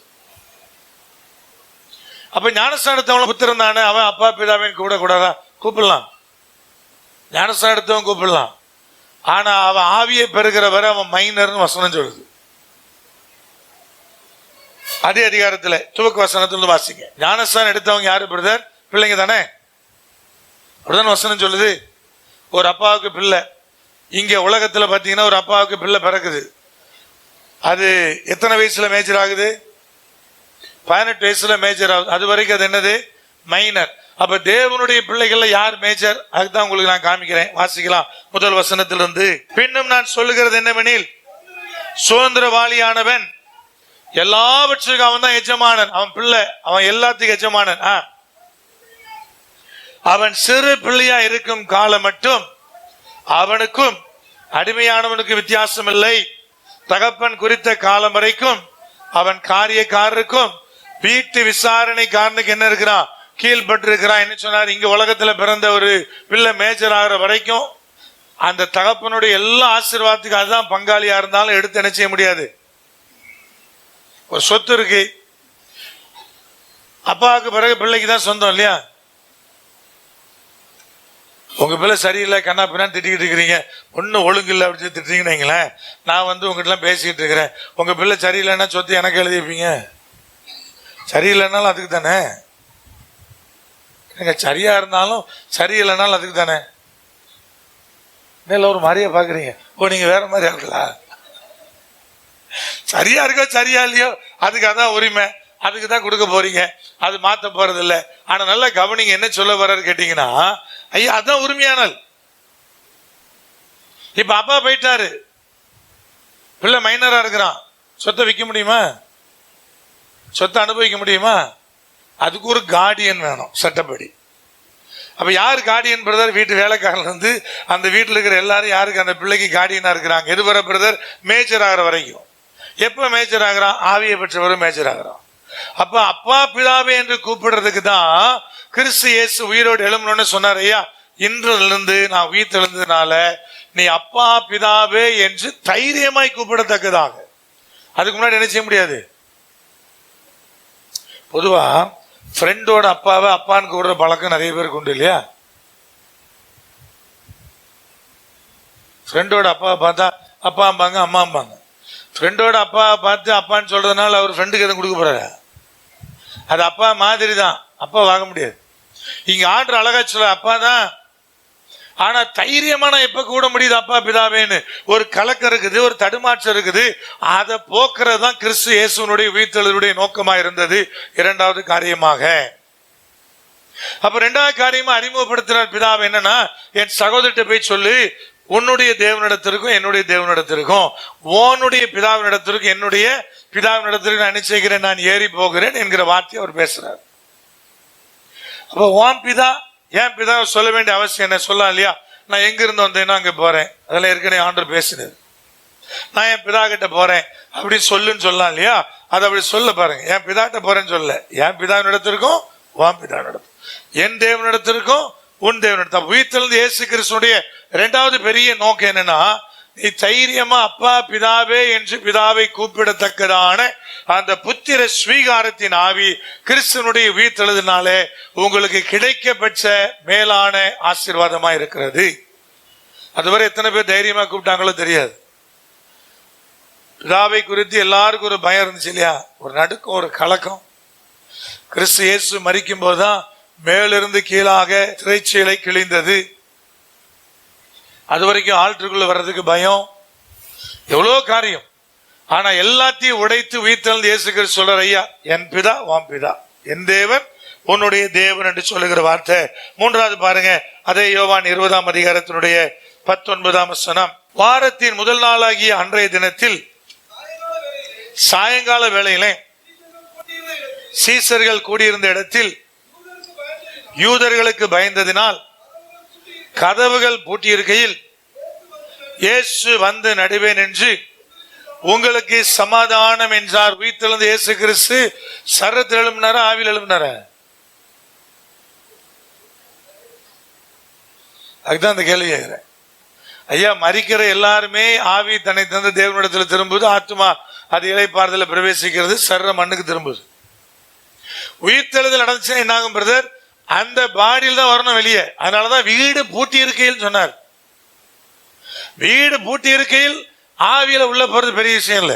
அப்ப ஞானஸ்நானம் எடுத்தவங்க புத்திரன் தானே, அவன் அப்பா பிதாவின் கூப்பிடக்கூடாதா? கூப்பிடலாம். ஞானஸ்நானம் எடுத்தவன் கூப்பிடலாம். ஆனா அவன் ஆவியை பெறுகிறவரை அவன் மைனர்னு வசனம் சொல்லுது. அதே அதிகாரத்துல துவக்க வசனத்துல வாசிங்க. ஞானஸ்நானம் எடுத்தவங்க யாரு பிரதர்? பிள்ளைங்க தானே. அப்படிதான் வசனம் சொல்லுது. ஒரு அப்பாவுக்கு பிள்ளை, இங்க உலகத்துல பாத்தீங்கன்னா ஒரு அப்பாவுக்கு பிள்ளை பிறக்குது. அது எத்தனை வயசுல மேஜர் ஆகுது? 18 வயசுல மேஜர் ஆகுது. அது வரைக்கும் அது என்னது? மைனர். அப்ப தேவனுடைய பிள்ளைகள்ல யார் மேஜர்? அதுதான் உங்களுக்கு நான் காமிக்கிறேன். வாசிக்கலாம் முதல் வசனத்திலிருந்து. பின்னும் நான் சொல்லுகிறது என்னவெனில், சுதந்திரவாளியானவன் எல்லாவற்றுக்கும் அவன் தான் எஜமானன். அவன் பிள்ளை, அவன் எல்லாத்துக்கும் எஜமானன். அவன் சிறு பிள்ளையா இருக்கும் காலம் மட்டும் அவனுக்கும் அடிமையானவனுக்கு வித்தியாசம் இல்லை. தகப்பன் குறித்த காலம் வரைக்கும் அவன் காரியக்காரருக்கும் வீட்டு விசாரணைக்காரனுக்கு என்ன இருக்கிறான்? கீழ்பட்டு இருக்கிறான். என்ன சொன்னார்? இங்க உலகத்துல பிறந்த ஒரு பிள்ளை மேஜர் ஆகிற வரைக்கும் அந்த தகப்பனுடைய எல்லா ஆசீர்வாதத்துக்கு அதுதான் பங்காளியா இருந்தாலும் எடுத்து என்ன செய்ய முடியாது. ஒரு சொத்து இருக்கு, அப்பாவுக்கு பிறகு பிள்ளைக்கு தான் சொந்தம் இல்லையா? உங்க பிள்ளை சரியில்லை கண்ணா பின்னான்னு திட்டிக்கிட்டு இருக்கிறீங்க, ஒன்னும் ஒழுங்கு இல்லை அப்படின்னு திட்டுறீங்கன்னு வைங்களேன். நான் வந்து உங்ககிட்ட எல்லாம் பேசிக்கிட்டு இருக்கிறேன், உங்க பிள்ளை சரியில்லைன்னா சொத்து எனக்கு எழுதி வைப்பீங்க? சரியில்லைன்னாலும் அதுக்கு தானே. சரியா இருந்தாலும் சரியில்லைனாலும் அதுக்கு தானே. ஒரு மாதிரியா பாக்குறீங்க? ஓ, நீங்க வேற மாதிரி ஆகுங்களா? சரியா இருக்கோ சரியா இல்லையோ அதுக்கு அதான் உரிமை, அதுக்கு தான் கொடுக்க போறீங்க. அது மாத்த போறது இல்லை. ஆனா நல்லா கவனிங்க, என்ன சொல்ல வர்றாரு கேட்டீங்கன்னா, ஐயா அதான் உரிமையானல். இப்ப அப்பா போயிட்டாரு, பிள்ளை மைனரா இருக்கிறான், சொத்தை விற்க முடியுமா? சொத்தை அனுபவிக்க முடியுமா? அதுக்கு ஒரு கார்டியன் வேணும் சட்டப்படி. அப்ப யாரு கார்டியன் பிரதர்? வீட்டு வேலைக்காரன் இருந்து அந்த வீட்டில் இருக்கிற எல்லாரும் யாருக்கு அந்த பிள்ளைக்கு கார்டியனா இருக்கிறாங்க. எதுவரை பிரதர்? மேஜர் ஆகிற வரைக்கும். எப்ப மேஜர் ஆகிறான்? ஆவியை பெற்றவரும் மேஜர் ஆகிறான். அப்ப அப்பா பிதாவே என்று கூப்பிடுறதுக்கு தான் கிறிஸ்து இயேசு உயிரோடு எழும்பணும்னு சொன்னார். ஐயா, இன்றிலிருந்து நான் உயிர் எழுந்ததுனால நீ அப்பா பிதாவே என்று தைரியமாய் கூப்பிடத்தக்கதாக. அதுக்கு முன்னாடி என்ன செய்ய முடியாது. பொதுவா ஃப்ரெண்டோட அப்பாவை அப்பான்னு கூப்பிடுற பழக்கம் நிறைய பேருக்கு உண்டு இல்லையா? ஃப்ரெண்டோட அப்பாவை பார்த்தா அப்பாம்பாங்க, அம்மாம்பாங்க. ஃப்ரெண்டோட அப்பாவை பார்த்து அப்பான்னு சொல்றதுனால அவர் ஃப்ரெண்டுக்கு எதுவும் கொடுக்க போறாரு? அது அப்பா மாதிரி தான், அப்பா வாங்க முடியாது. இங்க ஆர்டர் அழகா சொல்ல அப்பா தான். ஆனா தைரியமா நான் எப்ப கூட முடியுது அப்பா பிதாவேன்னு? ஒரு கலக்கம் இருக்குது, ஒரு தடுமாற்றம் இருக்குது. அதை போக்குறது தான் கிறிஸ்து இயேசுனுடைய உயிர்த்தெழுதலுடைய நோக்கமா இருந்தது. இரண்டாவது காரியமாக, அப்ப இரண்டாவது காரியமா அறிமுகப்படுத்தினார் பிதாவை. என்னன்னா, என் சகோதரிட்ட போய் சொல்லு, உன்னுடைய தேவனிடத்திற்கும் என்னுடைய தேவனிடத்திற்கும், உன்னுடைய பிதாவினிடத்திற்கும் என்னுடைய பிதாவினிடத்திற்கு நான் நிச்சயிக்கிறேன், நான் ஏறி போகிறேன் என்கிற வார்த்தையை அவர் பேசுறார். அப்ப உன் பிதா ஏன் பிதா சொல்ல வேண்டிய அவசியம் என்ன? சொல்லலாம் இல்லையா? நான் எங்க இருந்து வந்தேன்னா அங்க போறேன், அதெல்லாம் ஏற்கனவே ஆண்டவர் பேசுனது. நான் என் பிதா கிட்ட போறேன் அப்படின்னு சொல்லுன்னு சொல்லலாம் இல்லையா? அதை அப்படி சொல்ல பாருங்க. என் பிதா கிட்ட போறேன்னு சொல்ல, என் பிதாவினிடத்திற்கும் உன் பிதாவினிடத்திற்கும், என் தேவனிடத்திற்கும் உன் தேவனிடத்தில். உயிர்த்தெழுந்த இயேசு கிறிஸ்துடைய இரண்டாவது பெரிய நோக்கம் என்னன்னா, நீ தைரியமா அப்பா பிதாவே என்று பிதாவை கூப்பிடத்தக்கதான அந்த புத்திர ஸ்வீகாரத்தின் ஆவி கிறிஸ்துவனுடைய உயிர்த்தெழுதினாலே உங்களுக்கு கிடைக்கப்பெற்ற மேலான ஆசீர்வாதமா இருக்கிறது. அதுவரை எத்தனை பேர் தைரியமா கூப்பிட்டாங்களோ தெரியாது. பிதாவை குறித்து எல்லாருக்கும் ஒரு பயம் இருந்துச்சு இல்லையா? ஒரு நடுக்கம், ஒரு கலக்கம். கிறிஸ்து இயேசு மரிக்கும் போதுதான் மேலிருந்து கீழாக திரைச்சீலை கிழிந்தது. அது வரைக்கும் ஆல்டருக்குள்ள வர்றதுக்கு பயம், எவ்வளோ காரியம். ஆனா எல்லாத்தையும் உடைத்து உயிர்த்தெழுந்த இயேசு கிறிஸ்து சொல்றார், ஐயா என் பிதா உன் பிதா, என் தேவன் உன்னுடைய தேவன் என்று சொல்லுகிற வார்த்தை. மூன்றாவது பாருங்க, அதே யோவான் 20ஆம் அதிகாரத்தினுடைய 19ஆம் வசனம். வாரத்தின் முதல் நாளாகிய அன்றைய தினத்தில் சாயங்கால வேளையிலே சீசர்கள் கூடியிருந்த இடத்தில் யூதர்களுக்கு பயந்ததினால் கதவுகள் பூட்டியிருக்கையில் இயேசு வந்து நடுவே நின்று உங்களுக்கு சமாதானம் என்றார். உயிர்த்தெழுந்த இயேசு கிறிஸ்து சரத்தில் எழும்பினாரா, ஆவியில் எழும்பினாரா? அதுதான் அந்த கேள்வி கேட்கிறேன். ஐயா, மரிக்கிற எல்லாருமே ஆவி தன்னை தந்து தேவனிடத்துல திரும்புது, ஆத்மா அது இளைப்பாறுதல பிரவேசிக்கிறது, சர்ற மண்ணுக்கு திரும்புது. உயிர்த்தெழுதல் நடந்துச்சுன்னா என்ன ஆகும் பிரதர்? அந்த பாடியில் தான் வரணும் வெளியே. அதனாலதான் வீடு பூட்டி இருக்கையில் சொன்னார். வீடு பூட்டி இருக்கையில் ஆவியில உள்ள போறது பெரிய விஷயம் இல்ல.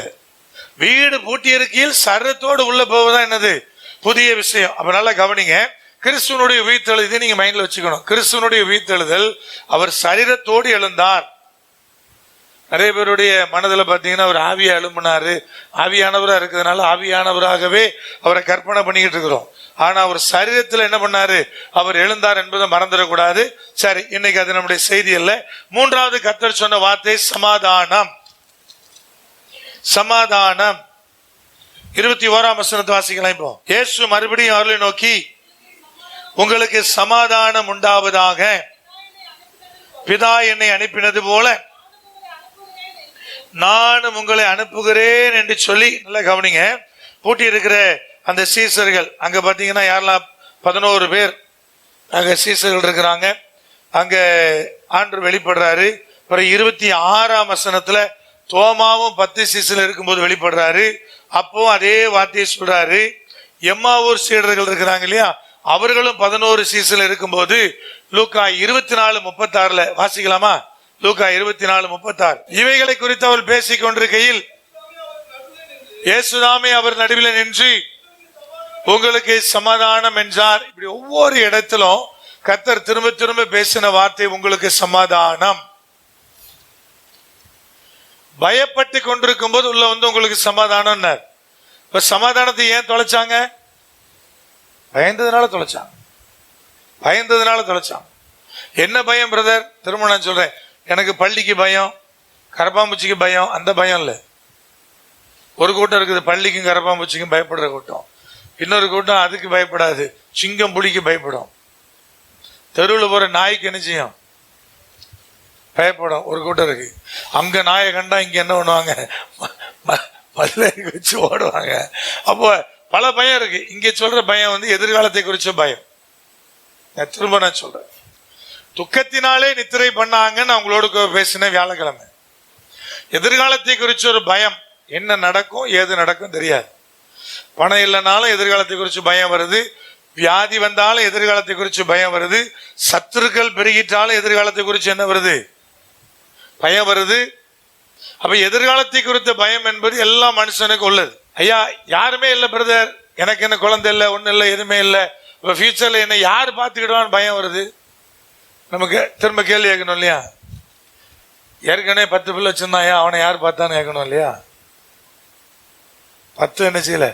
வீடு பூட்டி இருக்கையில் சரத்தோடு உள்ள போவதுதான் என்னது புதிய விஷயம். அப்ப நல்லா கவனிங்க. கிறிஸ்துவனுடைய உயிர்த்தெழுதல் நீங்க மைண்ட்ல வச்சுக்கணும். கிறிஸ்துவனுடைய உயிர்த்தெழுதல் அவர் சரீரத்தோடு எழுந்தார். நிறைய பேருடைய மனதில் பார்த்தீங்கன்னா அவர் ஆவியா எழும்பினாரு, ஆவியானவராக இருக்கிறதுனால ஆவியானவராகவே அவரை கற்பனை பண்ணிக்கிட்டு இருக்கிறோம். ஆனா அவர் சரீரத்தில் என்ன பண்ணாரு? அவர் எழுந்தார் என்பதை மறந்துடக்கூடாது. சரி, இன்னைக்கு அது நம்முடைய செய்தி அல்ல. மூன்றாவது கர்த்தர் சொன்ன வார்த்தை சமாதானம். சமாதானம் 21ஆம் வசனத்தை வாசிக்கலாம். இப்போ இயேசு மறுபடியும் அவர்களை நோக்கி உங்களுக்கு சமாதானம் உண்டாவதாக, பிதா என்னை அனுப்பினது போல நானும் உங்களை அனுப்புகிறேன் என்று சொல்லி, நல்லா கவனிங்க. பூட்டி இருக்கிற அந்த சீசர்கள் அங்க பாத்தீங்கன்னா யாரெல்லாம் 11 பேர் அங்க சீசர்கள் இருக்கிறாங்க. அங்க ஆண்டவர் வெளிப்படுறாரு. அப்புறம் 26ஆம் வசனத்துல தோமாவும் 10 சீசர்கள் இருக்கும்போது வெளிப்படுறாரு. அப்போ அதே வார்த்தையை சொல்றாரு. எம்மாவூர் சீடர்கள் இருக்கிறாங்க இல்லையா, அவர்களும் 11 சீசர்கள் இருக்கும்போது லூக்கா 24:36 வாசிக்கலாமா? லூக்கா 24:36. இவைகளை குறித்து அவர் பேசிக் கொண்டிருக்கையில் இயேசுதாமே அவர் நடுவில் நின்று உங்களுக்கு சமாதானம் என்றார். இப்படி ஒவ்வொரு இடத்திலும் கர்த்தர் திரும்ப திரும்ப பேசின வார்த்தை உங்களுக்கு சமாதானம். பயப்பட்டு கொண்டிருக்கும் போது உள்ள வந்து உங்களுக்கு சமாதானம். இப்ப சமாதானத்தை ஏன் தொலைச்சாங்க? பயந்ததுனால தொலைச்சாங்க. பயந்ததுனால தொலைச்சாங்க. என்ன பயம் பிரதர்? திரும்ப நான் சொல்றேன், எனக்கு பள்ளிக்கு பயம், கரப்பாம்பூச்சிக்கு பயம், அந்த பயம் இல்லை. ஒரு கூட்டம் இருக்குது பள்ளிக்கும் கரப்பாம்பூச்சிக்கும் பயப்படுற கூட்டம். இன்னொரு கூட்டம் அதுக்கு பயப்படாது, சிங்கம் புலிக்கு பயப்படும். தெருவில் போற நாய்க்கு என்ன செய்யும்? பயப்படும். ஒரு கூட்டம் இருக்கு, அங்க நாயை கண்டா இங்க என்ன பண்ணுவாங்க? மதுரைக்கு வச்சு ஓடுவாங்க. அப்போ பல பயம் இருக்கு. இங்க சொல்ற பயம் வந்து எதிர்காலத்தை குறிச்ச பயம். நான் திரும்ப நான் சொல்றேன், துக்கத்தினாலே நித்திரை பண்ணாங்கன்னு அவங்களோட பேசின வியாழக்கிழமை. எதிர்காலத்தை குறிச்ச ஒரு பயம், என்ன நடக்கும் ஏது நடக்கும் தெரியாது. பணம் இல்லைனாலும் எதிர்காலத்தை குறிச்சு பயம் வருது, வியாதி வந்தாலும் எதிர்காலத்தை குறிச்சு பயம் வருது, சத்துருக்கள் பெருகிட்டாலும் எதிர்காலத்தை குறிச்சு என்ன வருது? பயம் வருது. அப்ப எதிர்காலத்தை குறித்த பயம் என்பது எல்லா மனுஷனுக்கு உள்ளது. ஐயா, யாருமே இல்லை பிரதர், எனக்கு என்ன குழந்தை இல்லை, ஒன்னும் இல்லை, எதுவுமே இல்லை, இப்ப ஃபியூச்சர்ல என்ன யாரு பார்த்துக்கிடுவான்னு பயம் வருது. நமக்கு திரும்ப கேள்வி கேட்கணும் இல்லையா? ஏற்கனவே 10 பிள்ளை வச்சிருந்தாயா, அவனை யார் பார்த்தான்னு கேட்கணும் இல்லையா? 10 என்ன செய்யல?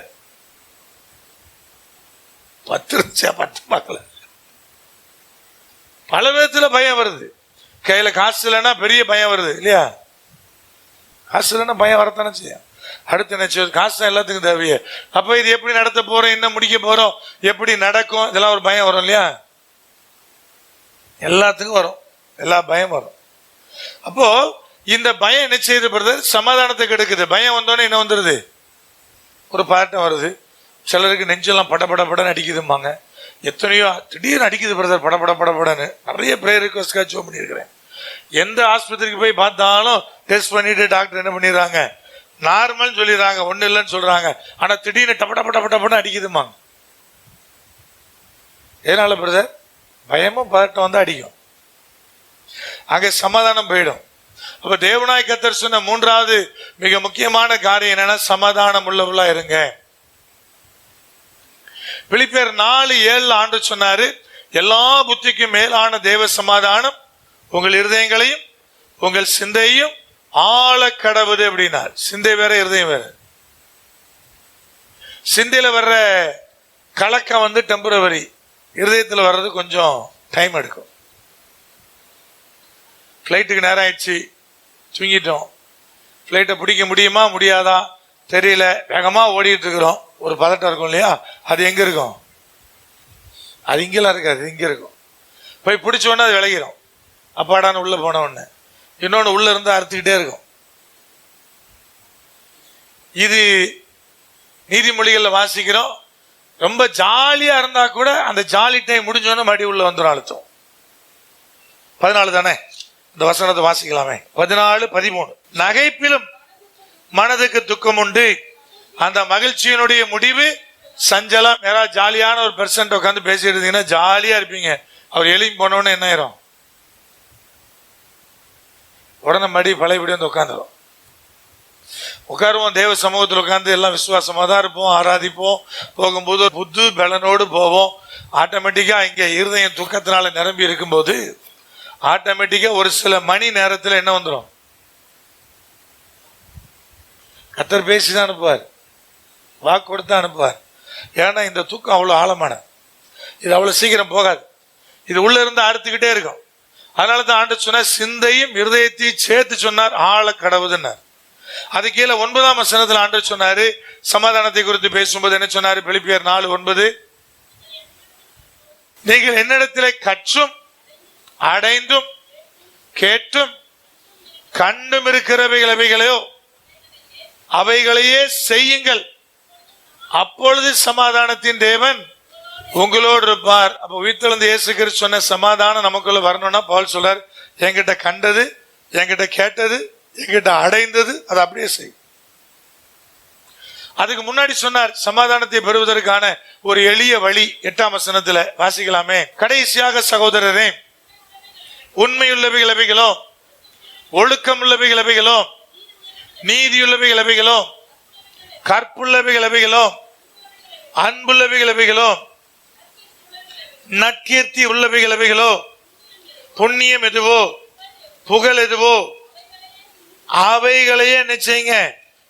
10 இருந்துச்சா? 10 பார்க்கல. பல விதத்துல பயம் வருது. கையில காசு இல்லைன்னா பெரிய பயம் வருது இல்லையா? காசு இல்லைன்னா பயம் வரத்தானே செய்யும். அடுத்து என்ன, காசு தான் எல்லாத்துக்கும் தேவையே. அப்ப இது எப்படி நடத்த போறோம், என்ன முடிக்க போறோம், எப்படி நடக்கும், இதெல்லாம் ஒரு பயம் வரும் இல்லையா? எல்லாத்துக்கும் வரும், எல்லா பயம் வரும். அப்போ இந்த பயம் என்ன செய்யுது பிரதர்? சமாதானத்தை கெடுக்குது. பயம் வந்தோடனே என்ன வந்துருது? ஒரு பாட்டம் வருது. சிலருக்கு நெஞ்செல்லாம் படபடன்னு அடிக்குதும்பாங்க. எத்தனையோ திடீர்னு அடிக்குது பிரதர், படபடன்னு. நிறைய ப்ரேயர் ரிக்வெஸ்ட்காக ஷோ பண்ணியிருக்கிறேன். எந்த ஆஸ்பத்திரிக்கு போய் பார்த்தாலும் டெஸ்ட் பண்ணிட்டு டாக்டர் என்ன பண்ணிடுறாங்க? நார்மல் சொல்லிடுறாங்க, ஒன்றும் இல்லைன்னு சொல்றாங்க. ஆனா திடீர்னு டப்படப்படப்படப்படன்னு அடிக்குதுமாங்க. எதனால பிரதர்? பயமும் பதட்டம் வந்து அடிக்கும், அங்க சமாதானம் போயிடும். அப்ப தேவனாய் கர்த்தர் சொன்ன மூன்றாவது மிக முக்கியமான காரியம் என்னன்னா, சமாதானம் உள்ளவர்களா இருங்க. பிலிப்பியர் 4:7 ஆண்டவர் சொன்னாரு, எல்லா புத்திக்கும் மேலான தேவ சமாதானம் உங்கள் இருதயங்களையும் உங்கள் சிந்தையும் ஆழ கடவுது அப்படின்னார். சிந்தை வேற, இருதயம் வேற. சிந்தையில வர்ற கலக்கம் வந்து டெம்பரவரி, இருதயத்தில் வர்றது கொஞ்சம் டைம் எடுக்கும். ஃப்ளைட்டுக்கு நேரம் ஆயிடுச்சு, தூங்கிட்டோம், ஃப்ளைட்டை பிடிக்க முடியுமா முடியாதா தெரியல, வேகமாக ஓடிட்டு இருக்கிறோம், ஒரு பதட்டம் இருக்கும் இல்லையா? அது எங்கே இருக்கும்? அது இங்கெல்லாம் இருக்காது, இங்கே இருக்கும். போய் பிடிச்ச உடனே அது விலகிடும், அப்பாடான்னு உள்ளே போன உடனே. இன்னொன்று உள்ளே இருந்து அறுத்துக்கிட்டே இருக்கும். இது நீதிமொழிகளில் வாசிக்கிறோம். ரொம்ப ஜாலியாக இருந்தால் கூட அந்த ஜாலி டைம் முடிஞ்சோன்னு மறுபடியும் உள்ள வந்துடும் அழுத்தம். 14 தானே, இந்த வசனத்தை வாசிக்கலாமே. 14, 13. நகைப்பிலும் மனதுக்கு துக்கம் உண்டு, அந்த மகிழ்ச்சியினுடைய முடிவு சஞ்சலம். யாராவது ஜாலியான ஒரு பெர்சன்ட் உட்காந்து பேசிட்டு இருந்தீங்கன்னா ஜாலியா இருப்பீங்க. அவர் எழுப்பி போனோன்னு என்ன ஆயிரும்? உடனே மடி பழையபடி வந்து உட்காந்துரும். உட்காருவோம், தேவ சமூகத்தில் உட்காந்து எல்லாம் விசுவாசமாக தான் இருப்போம், ஆராதிப்போம், போகும்போது புது பலனோடு போவோம். ஆட்டோமேட்டிக்கா இங்க இருதயம் துக்கத்தினால நிரம்பி இருக்கும்போது ஆட்டோமேட்டிக்கா ஒரு சில மணி நேரத்தில் என்ன வந்துடும்? கர்த்தர் பேசிதான் அனுப்புவார், வாக்கு கொடுத்து அனுப்புவார். ஏன்னா இந்த தூக்கம் அவ்வளோ ஆழமான, இது அவ்வளோ சீக்கிரம் போகாது, இது உள்ள இருந்து அறுத்துக்கிட்டே இருக்கும். அதனால தான் ஆண்டு சொன்னார், சிந்தையும் இருதயத்தையும் சேர்த்து சொன்னார், ஆழ கடவுதுன்னார். அது கீழே 9ஆம் வசனத்தில் ஆண்டவர் சொன்னாரு, சமாதானத்தை குறித்து பேசும்போது என்ன சொன்னாரு? பிலிப்பியர் 4:9, நீங்கள் என்னிடத்திலே கற்றும் அடைந்தும் கேட்டும் கண்டும் இருக்கிறவைகள் அவைகளையோ அவைகளையே செய்யுங்கள், அப்பொழுது சமாதானத்தின் தேவன் உங்களோடு இருப்பார். அப்ப உயிர்த்தெழுந்த இயேசு கிறிஸ்து சொன்ன சமாதானம் நமக்குள்ள வரணும்னா பவுல் சொல்றார், என்கிட்ட கண்டது, என்கிட்ட கேட்டது, என்கிட்ட அடைந்தது, அதை அப்படியே செய். அதுக்கு முன்னாடி சொன்னார் சமாதானத்தை பெறுவதற்கான ஒரு எளிய வழி. 8ஆம் வசனத்துல வாசிக்கலாமே. கடைசியாக சகோதரரே, உண்மையுள்ளவைகள் எவைகளோ, ஒழுக்கம் உள்ளவைகள் எவைகளோ, நீதியுள்ளவைகள் எவைகளோ, கற்புள்ளவைகள் எவைகளோ, அன்புள்ளவைகள் எவைகளோ, நற்கீர்த்தி உள்ளவைகள் எவைகளோ, புண்ணியம் எதுவோ, புகழ் எதுவோ, அவைகளையே என்ன செய்யுங்க?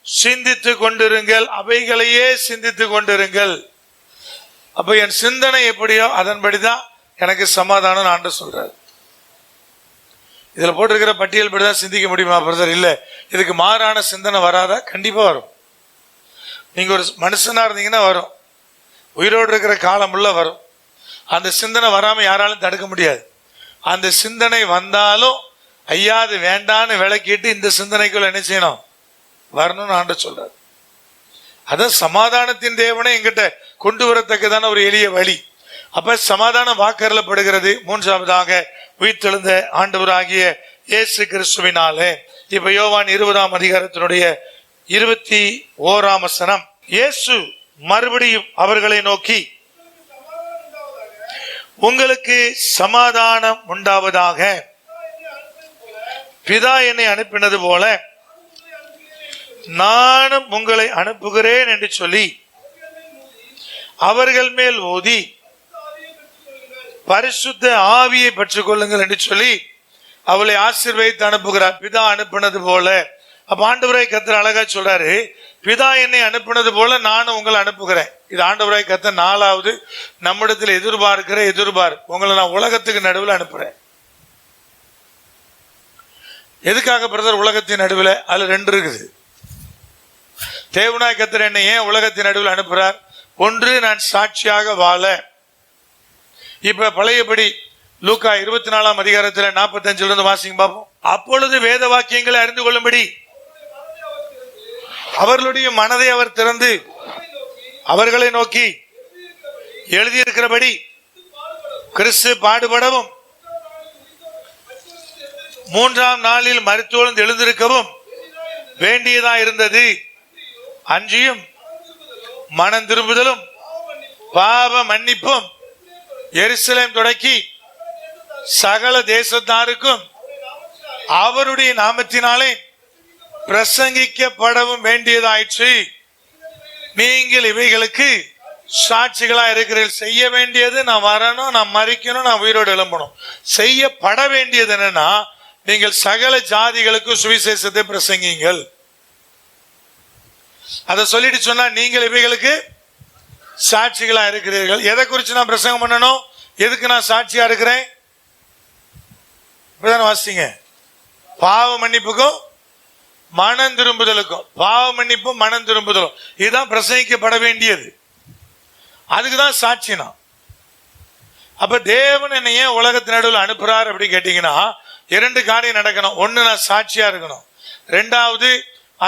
சிந்தித்து கொண்டிருங்கள், அவைகளையே சிந்தித்து கொண்டிருங்கள். அப்ப என் சிந்தனை எப்படியோ அதன்படிதான் எனக்கு சமாதானம் ஆண்டு சொல்றாரு. இதுல போட்டிருக்கிற பட்டியல் படிதான் சிந்திக்க முடியுமா பிரதர்? இல்ல, இதுக்கு மாறான சிந்தனை வராதா? கண்டிப்பா வரும். நீங்க ஒரு மனுஷனா இருந்தீங்கன்னா வரும், உயிரோடு இருக்கிற காலம் உள்ள வரும். அந்த சிந்தனை வராம யாராலும் தடுக்க முடியாது. அந்த சிந்தனை வந்தாலும் ஐயா அது வேண்டான்னு விளக்கிட்டு இந்த சிந்தனைக்குள்ள என்ன செய்யணும்? வரணும்னு ஆண்டு சொல்றாரு. அதான் சமாதானத்தின் தேவனை எங்கிட்ட கொண்டு வரத்தக்கதான ஒரு எளிய வழி. அப்ப சமாதானம் வாக்கருளப்படுகிறது 3ஆவதாக உயிர்த்தெழுந்த ஆண்டவராகிய இயேசு கிறிஸ்துவினாலே. இப்ப யோவான் 20ஆம் அதிகாரத்தினுடைய 21ஆம் வசனம். இயேசு மறுபடியும் அவர்களை நோக்கி, உங்களுக்கு சமாதானம் உண்டாவதாக, பிதா என்னை அனுப்பினது போல நானும் உங்களை அனுப்புகிறேன் என்று சொல்லி அவர்கள் மேல் ஓதி பரிசுத்த ஆவியை பெற்றுக் கொள்ளுங்கள் என்று சொல்லி அவளை ஆசீர்வதித்து அனுப்புகிறார். பிதா அனுப்பினது போல. அப்ப ஆண்டவராய் கர்த்தர் அழகா சொல்றாரு, பிதா என்னை அனுப்பினது போல நானும் உங்களை அனுப்புகிறேன். இது ஆண்டவராய் கர்த்தர் 4வது நம்மிடத்தில் எதிர்பார்க்கிற எதிர்பார்ப்பு. உங்களை நான் உலகத்துக்கு நடுவில் அனுப்புறேன். எதுக்காக பிரதர் உலகத்தின் நடுவில்? அதுல 2 இருக்குது. தேவனாய் கர்த்தர் என்னை ஏன் உலகத்தின் நடுவில் அனுப்புறார்? ஒன்று, நான் சாட்சியாக வாழ. இப்ப பழையபடி லூக்கா 24ஆம் அதிகாரத்துல 45 இருந்து வாசிங்க பார்ப்போம். அப்பொழுது வேத வாக்கியங்களை அறிந்து கொள்ளும்படி அவர்களுடைய மனதை அவர் திறந்து அவர்களை நோக்கி எழுதியிருக்கிறபடி கிறிஸ்து பாடுபடவும் 3ஆம் நாளில் மரித்தோழ்ந்து எழுந்திருக்கவும் வேண்டியதா இருந்தது. அன்றியும் மனம் திரும்புதலும் பாவ மன்னிப்பும் எருசலேம் தொடக்கி சகல தேசத்தாருக்கும் அவருடைய நாமத்தினாலே பிரசங்கிக்கப்படவும் வேண்டியதாயிற்று. நீங்கள் இவைகளுக்கு சாட்சிகளா இருக்கிறீர்கள். செய்ய வேண்டியது நான் வரணும், நான் மறிக்கணும், நான் உயிரோடு எழும்பணும். செய்யப்பட வேண்டியது என்னன்னா, நீங்கள் சகல ஜாதிகளுக்கும் சுவிசேஷத்தை பிரசங்கிங்கள். அதை சொல்லிட்டு சொன்னா, நீங்கள் இவைகளுக்கு சாட்சிகளா இருக்கிறீர்கள். எதை குறித்து நான் பிரசங்கம் பண்ணணும்? எதுக்கு நான் சாட்சியா இருக்கிறேன்? வாசிங்க. பாவ மன்னிப்புக்கும் மனம் திரும்புதலுக்கும். பாவ மன்னிப்பும் மனம் திரும்புதலும் இதுதான் பிரசங்கிக்கப்பட வேண்டியது. அதுக்குதான் சாட்சினா. அப்ப தேவன் என்னை ஏன் உலகத்தின் நடுவில் அனுப்புறார் அப்படி கேட்டீங்கன்னா, 2 காரியம் நடக்கணும். ஒன்னு, நான் சாட்சியா இருக்கணும். 2வது,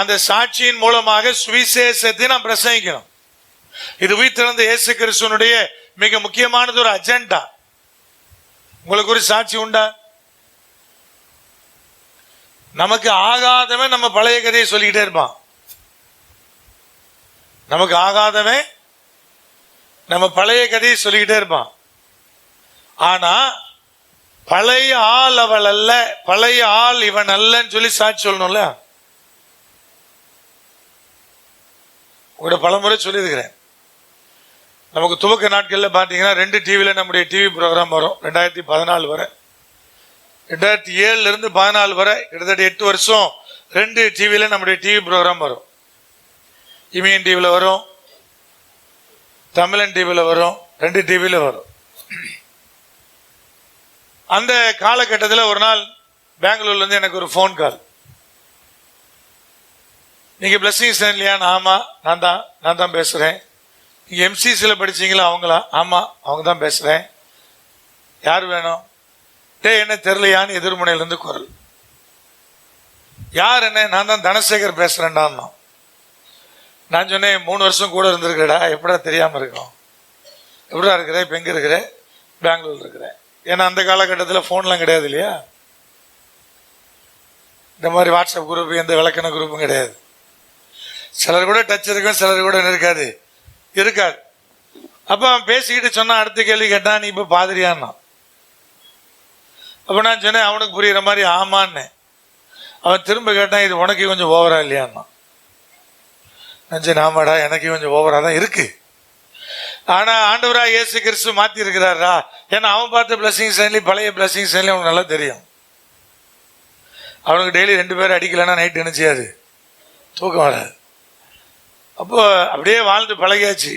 அந்த சாட்சியின் மூலமாக சுவிசேஷத்தை நான் பிரசங்கிக்கணும். இது உயிர்த்தெழுந்த இயேசு கிறிஸ்துவனுடைய மிக முக்கியமானது ஒரு அஜெண்டா. உங்களுக்கு ஒரு சாட்சி உண்டா? நமக்கு ஆகாதவன் நம்ம பழைய கதையை சொல்லிக்கிட்டே இருப்பான். நமக்கு ஆகாதவன் நம்ம பழைய கதையை சொல்லிக்கிட்டே இருப்பான். ஆனா பழைய ஆள் அவள் அல்ல, பழைய ஆள் இவன் அல்லன்னு சொல்லி சாட்சி சொல்லணும்ல. உங்களோட பலமுறை சொல்லியிருக்கிறேன். நமக்கு துவக்க நாட்கள்ல பாத்தீங்கன்னா 2 டிவில நம்முடைய டிவி ப்ரோக்ராம் வரும். 2014 வரை, 2007 இருந்து 14 வரை, கிட்டத்தட்ட 8 வருஷம் 2 டிவில நம்முடைய டிவி ப்ரோக்ராம் வரும். இமியன் டிவில வரும், தமிழன் டிவில வரும், 2 டிவில வரும். அந்த காலகட்டத்தில் ஒரு நாள் பெங்களூர்ல இருந்து எனக்கு ஒரு போன் கால். நீங்க பிளஸிங் இல்லையா? ஆமா, நான் தான் பேசுறேன். நீங்க எம்சிசில படிச்சீங்களா? அவங்களா? ஆமா, அவங்க தான் பேசுறேன். யார் வேணும்? என்ன தெரியலையான்னு எதிர்முனையில இருந்து குரல். யார்? என்ன? நான் தான் தனசேகர் பேசுறேன்டா. நான் சொன்னேன், 3 வருஷம் கூட இருந்திருக்கடா, எப்படா தெரியாம இருக்கும்? எப்படா இருக்கிற? இப்ப எங்க இருக்கிற? பெங்களூர்ல இருக்கிறேன். ஏன்னா அந்த காலகட்டத்தில் போன்லாம் கிடையாது இல்லையா? இந்த மாதிரி வாட்ஸ்அப் குரூப், எந்த விளக்கண குரூப்பும் கிடையாது. சிலர் கூட டச் இருக்கும், சிலர் கூட இருக்காது. அப்ப அவன் பேசிக்கிட்டு சொன்னா, அடுத்த கேள்வி கேட்டான், நீ இப்ப பாதிரியான்னா. அப்ப நான் சொன்னேன், அவனுக்கு புரியுற மாதிரி ஆமான்னு. அவன் திரும்ப கேட்டான், இது உனக்கு கொஞ்சம் ஓவரா இல்லையான்னா. நான் சொன்னேன், ஆமாடா, எனக்கு கொஞ்சம் ஓவரா தான் இருக்கு. ஆனா ஆண்டவராக இயேசு கிறிஸ்து மாத்தி இருக்கிறாரா? ஏன்னா அவன் பார்த்த பிளஸிங் சைன்லி, பழைய பிளஸிங் சைன்லி அவனுக்கு நல்லா தெரியும். அவனுக்கு டெய்லி 2 பேர் அடிக்கலன்னா நைட் என்ன செய்யாது? தூக்கம் வராது. அப்போ அப்படியே வாழ்ந்து பழகியாச்சு.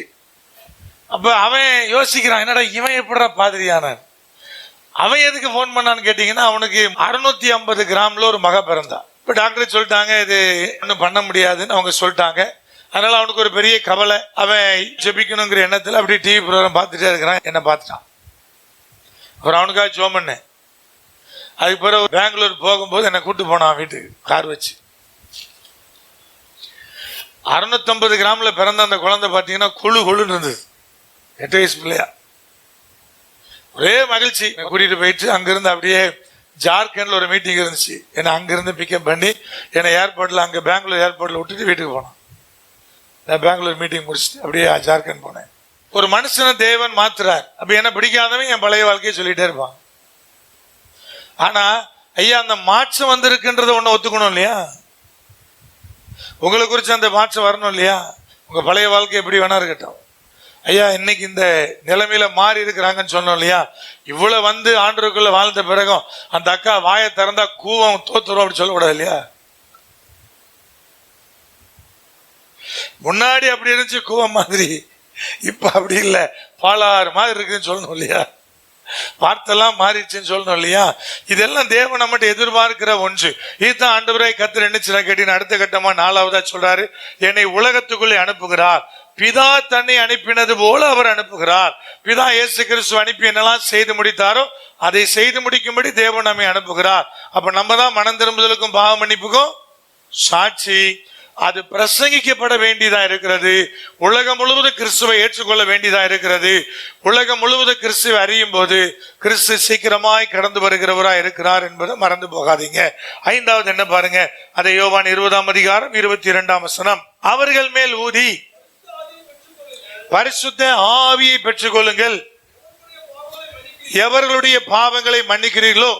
அப்ப அவன் யோசிக்கிறான், என்னடா இவன் எப்படா பாதிரியான? அவன் எதுக்கு போன் பண்ணான்னு கேட்டீங்கன்னா, அவனுக்கு 650 கிராம்ல ஒரு மக பிறந்தா. இப்ப டாக்டர் சொல்லிட்டாங்க, இது ஒன்றும் பண்ண முடியாதுன்னு அவங்க சொல்லிட்டாங்க. அதனால அவனுக்கு ஒரு பெரிய கவலை. அவன் ஜெபிக்கணுங்கிற எண்ணத்துல அப்படி டிவி ப்ரோக்ராம் பார்த்துட்டே இருக்கிறான். என்ன பார்த்துட்டான். அப்புறம் அவனுக்காக ஜோம் பண்ணேன். அதுக்கு பிறகு பெங்களூர் போகும்போது என்னை கூட்டு போனான் வீட்டுக்கு, கார் வச்சு. 650 கிராம்ல பிறந்த அந்த குழந்தை பார்த்தீங்கன்னா கொழுன்னு இருந்தது. 8 வயசு பிள்ளையா. ஒரே மகிழ்ச்சி. கூட்டிட்டு போயிட்டு அங்கிருந்து அப்படியே ஜார்க்கண்ட்ல ஒரு மீட்டிங் இருந்துச்சு. என்னை அங்கிருந்து பிக்கப் பண்ணி என்னை ஏர்போர்ட்ல, அங்க பெங்களூர் ஏர்போர்ட்ல விட்டுட்டு வீட்டுக்கு போனான். நான் பெங்களூர் மீட்டிங் முடிச்சுட்டு அப்படியே ஜார்க்கண்ட் போனேன். ஒரு மனுஷனை தேவன் மாத்துறார். அப்ப என்ன பிடிக்காதவன் என் பழைய வாழ்க்கையை சொல்லிட்டே இருப்பான். ஆனா ஐயா, அந்த மாற்றம் வந்திருக்குன்றத ஒண்ணு ஒத்துக்கணும் இல்லையா? உங்களை குறிச்சு அந்த மாற்றம் வரணும் இல்லையா? உங்க பழைய வாழ்க்கை எப்படி வேணா இருக்கட்டும். ஐயா, இன்னைக்கு இந்த நிலைமையில மாறி இருக்கிறாங்கன்னு சொன்னோம் இல்லையா? இவ்வளவு வந்து ஆண்டவருக்குள்ள வாழ்ந்த பிறகும் அந்த அக்கா வாயை திறந்தா கூவம் தோத்துரும் அப்படி சொல்லக்கூடாது இல்லையா? முன்னாடி அப்படி இருந்துச்சு கூவம் மாதிரி, இப்ப அப்படி இல்லை, பாலாறு மாதிரி இருக்குன்னு சொல்லணும் இல்லையா? வார்த்தைலாம் மாறிடுச்சுன்னு சொல்லணும் இல்லையா? இதெல்லாம் தேவன் நம்மகிட்ட எதிர்பார்க்கிற ஒன்று. இதுதான் ஆண்டவரை கர்த்தர் என்ன கேட்டீங்க. அடுத்த கட்டமா 4வதா சொல்றாரு, என்னை உலகத்துக்குள்ளே அனுப்புகிறார். பிதா தன்னை அனுப்பினது போல அவர் அனுப்புகிறார். பிதா இயேசு கிறிஸ்து அனுப்பி என்னெல்லாம் செய்து முடித்தாரோ அதை செய்து முடிக்கும்படி தேவன் நம்மை அனுப்புகிறார். அப்ப நம்ம தான் மனம் திரும்புதலுக்கும் பாவ மன்னிப்புக்கும் சாட்சி. அது பிரசங்கிக்கப்பட வேண்டியதா இருக்கிறது. உலகம் முழுவதும் கிறிஸ்துவை ஏற்றுக்கொள்ள வேண்டியதா இருக்கிறது. உலகம் முழுவதும் கிறிஸ்துவை அறியும் போது கிறிஸ்து சீக்கிரமாய் கடந்து வருகிறவராய் இருக்கிறார் என்பதை மறந்து போகாதீங்க. 5வது என்ன பாருங்க, அதை யோவான் 20ஆம் அதிகாரம் 22ஆம் வசனம். அவர்கள் மேல் ஊதி பரிசுத்த ஆவியை பெற்றுக் கொள்ளுங்கள். எவர்களுடைய பாவங்களை மன்னிக்கிறீர்களோ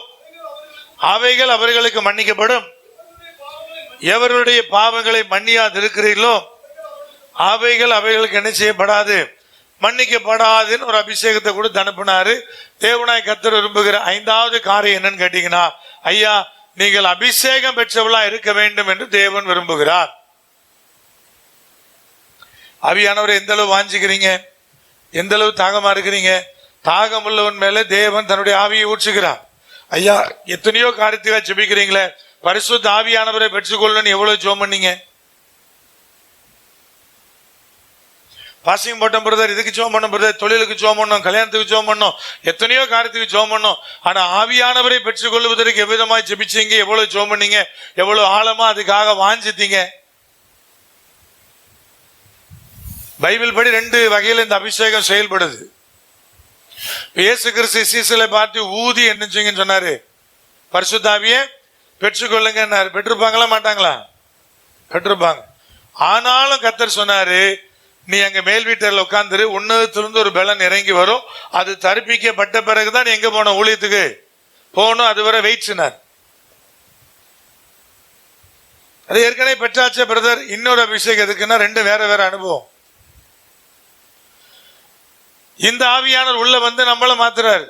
அவைகள் அவர்களுக்கு மன்னிக்கப்படும். எவருடைய பாவங்களை மன்னியாது இருக்கிறீர்களோ அவைகள் அவைகளுக்கு என்ன செய்யப்படாது, மன்னிக்கப்படாதுன்னு ஒரு அபிஷேகத்தை கூட அனுப்பினாரு. தேவனாய் கர்த்தர் விரும்புகிற 5வது காரியம் என்னன்னு கேட்டீங்கன்னா, ஐயா, நீங்கள் அபிஷேகம் பெற்றவளா இருக்க வேண்டும் என்று தேவன் விரும்புகிறார். ஆவியானவரை எந்த அளவு வாஞ்சிக்கிறீங்க? எந்த அளவு தாகமா இருக்கிறீங்க? தாகம் உள்ளவன் மேல தேவன் தன்னுடைய ஆவியை ஊற்றுகிறார். ஐயா, எத்தனையோ காரியத்துக்காக ஜெபிக்கிறீங்களே, பரிசுத்த ஆவியானவரை பெற்றுக்கொள்ளணும்னு எவ்வளவு ஜெபம் பண்ணீங்க? பாசிங் போட்டோம் பிரதர், இதுக்கு ஜெபம் பண்ணோம் பிரதர், தொழிலுக்கு ஜெபம் பண்ணோம், கல்யாணத்துக்கு ஜெபம் பண்ணோம், எத்தனையோ காரியத்துக்கு ஜெபம் பண்ணோம். ஆனா ஆவியானவரை பெற்றுக்கொள்வதற்கு எவ்விதமாய் ஜெபிச்சீங்க? எவ்வளவு ஜெபம் பண்ணீங்க? எவ்வளவு ஆழமா அதுக்காக வாஞ்சித்தீங்க? பைபிள் படி 2 வகையில இந்த அபிஷேகம் செயல்படுது. இயேசு கிறிஸ்து சீசலை பார்த்து ஊதி என்ன செய்யுங்கன்னு சொன்னாரு? பரிசுத்த ஆவியை பெற்றுக்கொள்ளுங்க. பெற்றிருப்பாங்களா மாட்டாங்களா? பெற்றிருப்பாங்க. ஆனாலும் கர்த்தர் சொன்னாரு, நீ அங்க மேல் வீட்டில் உட்கார்ந்துரு, உன்னதத்திலிருந்து ஒரு பலன் இறங்கி வரும், அது தரிப்பிக்கப்பட்ட பிறகுதான் நீ எங்க போன ஊழியத்துக்கு போகணும், அது வரை வெயிட் சொன்னார். அது ஏற்கனவே பெற்றாச்சே பிரதர், இன்னொரு அபிஷேகம் எதுக்குன்னா 2 வேற வேற அனுபவம். இந்த ஆவியானவர் உள்ள வந்து நம்மள மாத்துறாரு,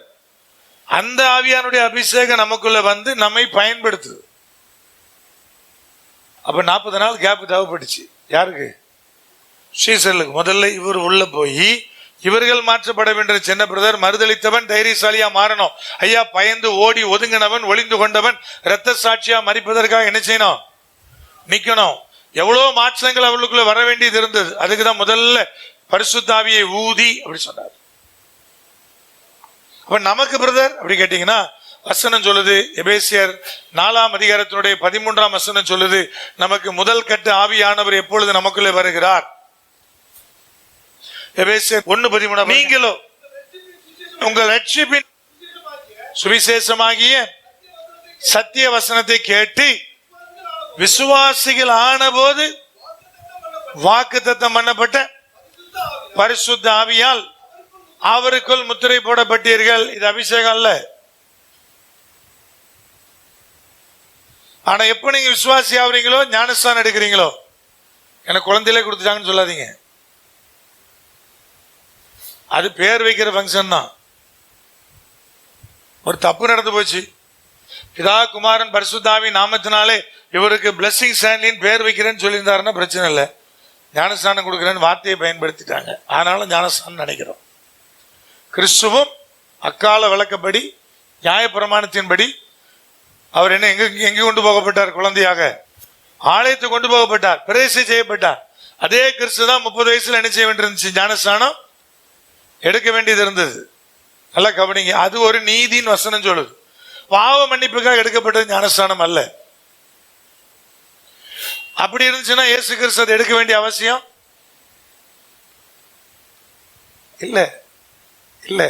அந்த ஆவியானுடைய அபிஷேகம் நமக்குள்ள வந்து நம்மை பயன்படுத்துது. அப்ப 40 நாள் கேப் தேவைப்பட்டுச்சு. யாருக்கு? ஸ்ரீசலுக்கு. முதல்ல இவர் உள்ள போய் இவர்கள் மாற்றப்பட வேண்டிய சின்ன பிரதர், மறுதளித்தவன் தைரியசாலியா மாறணும். ஐயா, பயந்து ஓடி ஒதுங்கினவன், ஒளிந்து கொண்டவன் இரத்த சாட்சியா மறிப்பதற்காக என்ன செய்யணும்? நிக்கணும். எவ்வளவு மாற்றங்கள் அவர்களுக்குள்ள வர வேண்டியது இருந்தது. அதுக்குதான் முதல்ல பரிசுத்த ஆவியை ஊதி அப்படி சொன்னார். அப்ப நமக்கு பிரதர் அப்படி கேட்டீங்கன்னா, வசனம் சொல்லுது, எபேசியர் 4ஆம் அதிகாரத்தினுடைய 13ஆம் வசனம் சொல்லுது, நமக்கு முதல் கட்ட ஆவியானவர் எப்பொழுது நமக்குள்ளே வருகிறார்? எபேசியர் 1:13, நீங்களோ உங்கள் ரட்சிப்பின் சுவிசேஷமாகிய சத்திய வசனத்தை கேட்டு விசுவாசிகள் ஆன போது வாக்குத்தத்தம் பண்ணப்பட்ட பரிசுத்த ஆவியால் அவருக்குள் முத்திரை போடப்பட்டீர்கள். இது அபிஷேகம் அல்ல. ஆனா எப்ப நீங்க விசுவாசி ஆகுறீங்களோ, ஞானஸ்தானம் எடுக்கிறீங்களோ, எனக்கு குழந்தையிலே கொடுத்துட்டாங்கன்னு சொல்லாதீங்க. அது பேர் வைக்கிற ஃபங்க்ஷன் தான். ஒரு தப்பு நடந்து போச்சு, பிதா குமாரன் பரிசுத்தாவி நாமத்தினாலே இவருக்கு பிளஸிங் ஸ்டான்லின்னு பேர் வைக்கிறேன்னு சொல்லியிருந்தாருன்னா பிரச்சனை இல்லை. ஞானஸ்தானம் கொடுக்குறேன்னு வார்த்தையை பயன்படுத்திட்டாங்க, ஆனாலும் ஞானஸ்தானம் நினைக்கிறோம். கிறிஸ்துவும் அக்கால விளக்கப்படி நியாயப்பிரமாணத்தின்படி அவர் என்ன எங்க கொண்டு போகப்பட்டார்? குழந்தையாக ஆலயத்துக்கு கொண்டு போகப்பட்டார், பிரதிஷ்டை செய்யப்பட்டார். அதே கிறிஸ்து தான் 30 வயசுல என்ன செய்ய வேண்டியிருந்துச்சு? ஞானஸ்தானம் எடுக்க வேண்டியது இருந்தது. நல்லா கவனிங்க, அது ஒரு நீதியின் வசனம் சொல்லுது. பாவ மன்னிப்புக்காக எடுக்கப்பட்டது ஞானஸ்தானம் அல்ல. அப்படி இருந்துச்சுன்னா இயேசு கிறிஸ்து அதை எடுக்க வேண்டிய அவசியம் இல்ல. இல்ல,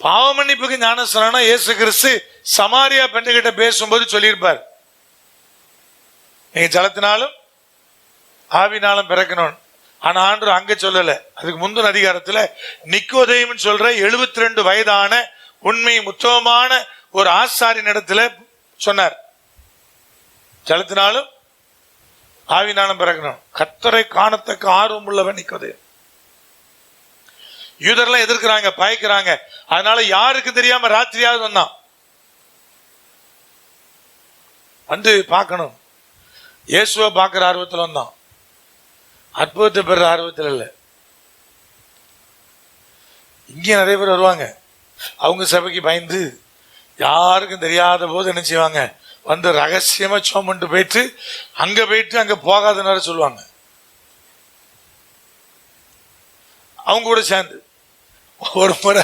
பாவ மன்னிப்புக்கு ஞானஸ்தானம் இயேசு கிறிஸ்து சமாரியா பெண்ணுகிட்ட பேசும்போது சொல்லியிருப்பார், நீங்க ஜலத்தினாலும் ஆவினாலும் பிறக்கணும். ஆனா ஆண்டவர் அங்க சொல்லல. அதுக்கு முந்தின அதிகாரத்துல நிக்கோதேயுன்னு சொல்ற 72 வயதான உண்மை உத்தமமான ஒரு ஆசாரியின் இடத்துல சொன்னார், ஜலத்தினாலும் ஆவினாலும் பிறக்கணும். கர்த்தரை காணத்தக்க ஆர்வம் உள்ளவன் நிக்கோதேயு. யூதர்லாம் எதிர்க்கிறாங்க, பயக்கிறாங்க. அதனால யாருக்கு தெரியாம ராத்திரியாவது வந்தான், வந்து பார்க்கணும். இயேசுவை பார்க்கிற ஆர்வத்தில் வந்தான், அற்புதத்தை பெற ஆர்வத்தில் இல்லை. இங்கே நிறைய பேர் வருவாங்க, அவங்க சபைக்கு பயந்து யாருக்கும் தெரியாத போது என்ன செய்வாங்க, வந்து ரகசியமா சோமன்ட்டு போயிட்டு அங்க போகாதனால சொல்லுவாங்க. அவங்க கூட சேர்ந்து ஒரு முறை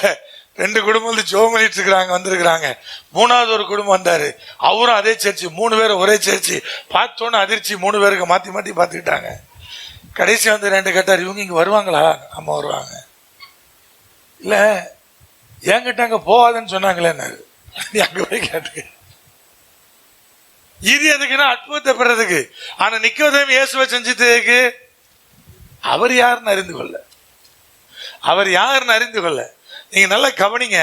2 குடும்பம் வந்து ஜோம் பண்ணிட்டு இருக்கிறாங்க, வந்திருக்கிறாங்க. 3வது ஒரு குடும்பம் வந்தாரு, அவரும் அதே சர்ச்சு, 3 பேரும் ஒரே சர்ச்சு. பார்த்தோன்னு அதிர்ச்சி, 3 பேருக்கு மாத்தி மாத்தி பார்த்துக்கிட்டாங்க. கடைசி வந்து 2 கேட்டார், இவங்க இங்க வருவாங்களா? அம்மா வருவாங்க. இல்ல என்கிட்ட அங்க போவாதுன்னு சொன்னாங்களே, அங்க போய் கேட்டு இது எதுக்குன்னா அற்புதத்தை பெறதுக்கு. ஆனா நிக்கோதேயு இயேசுவை செஞ்சதுக்கு அவர் யாருன்னு அறிந்து கொள்ள, அவர் யாருன்னு அறிந்து கொள்ள. நீங்க நல்லா கவனிங்க.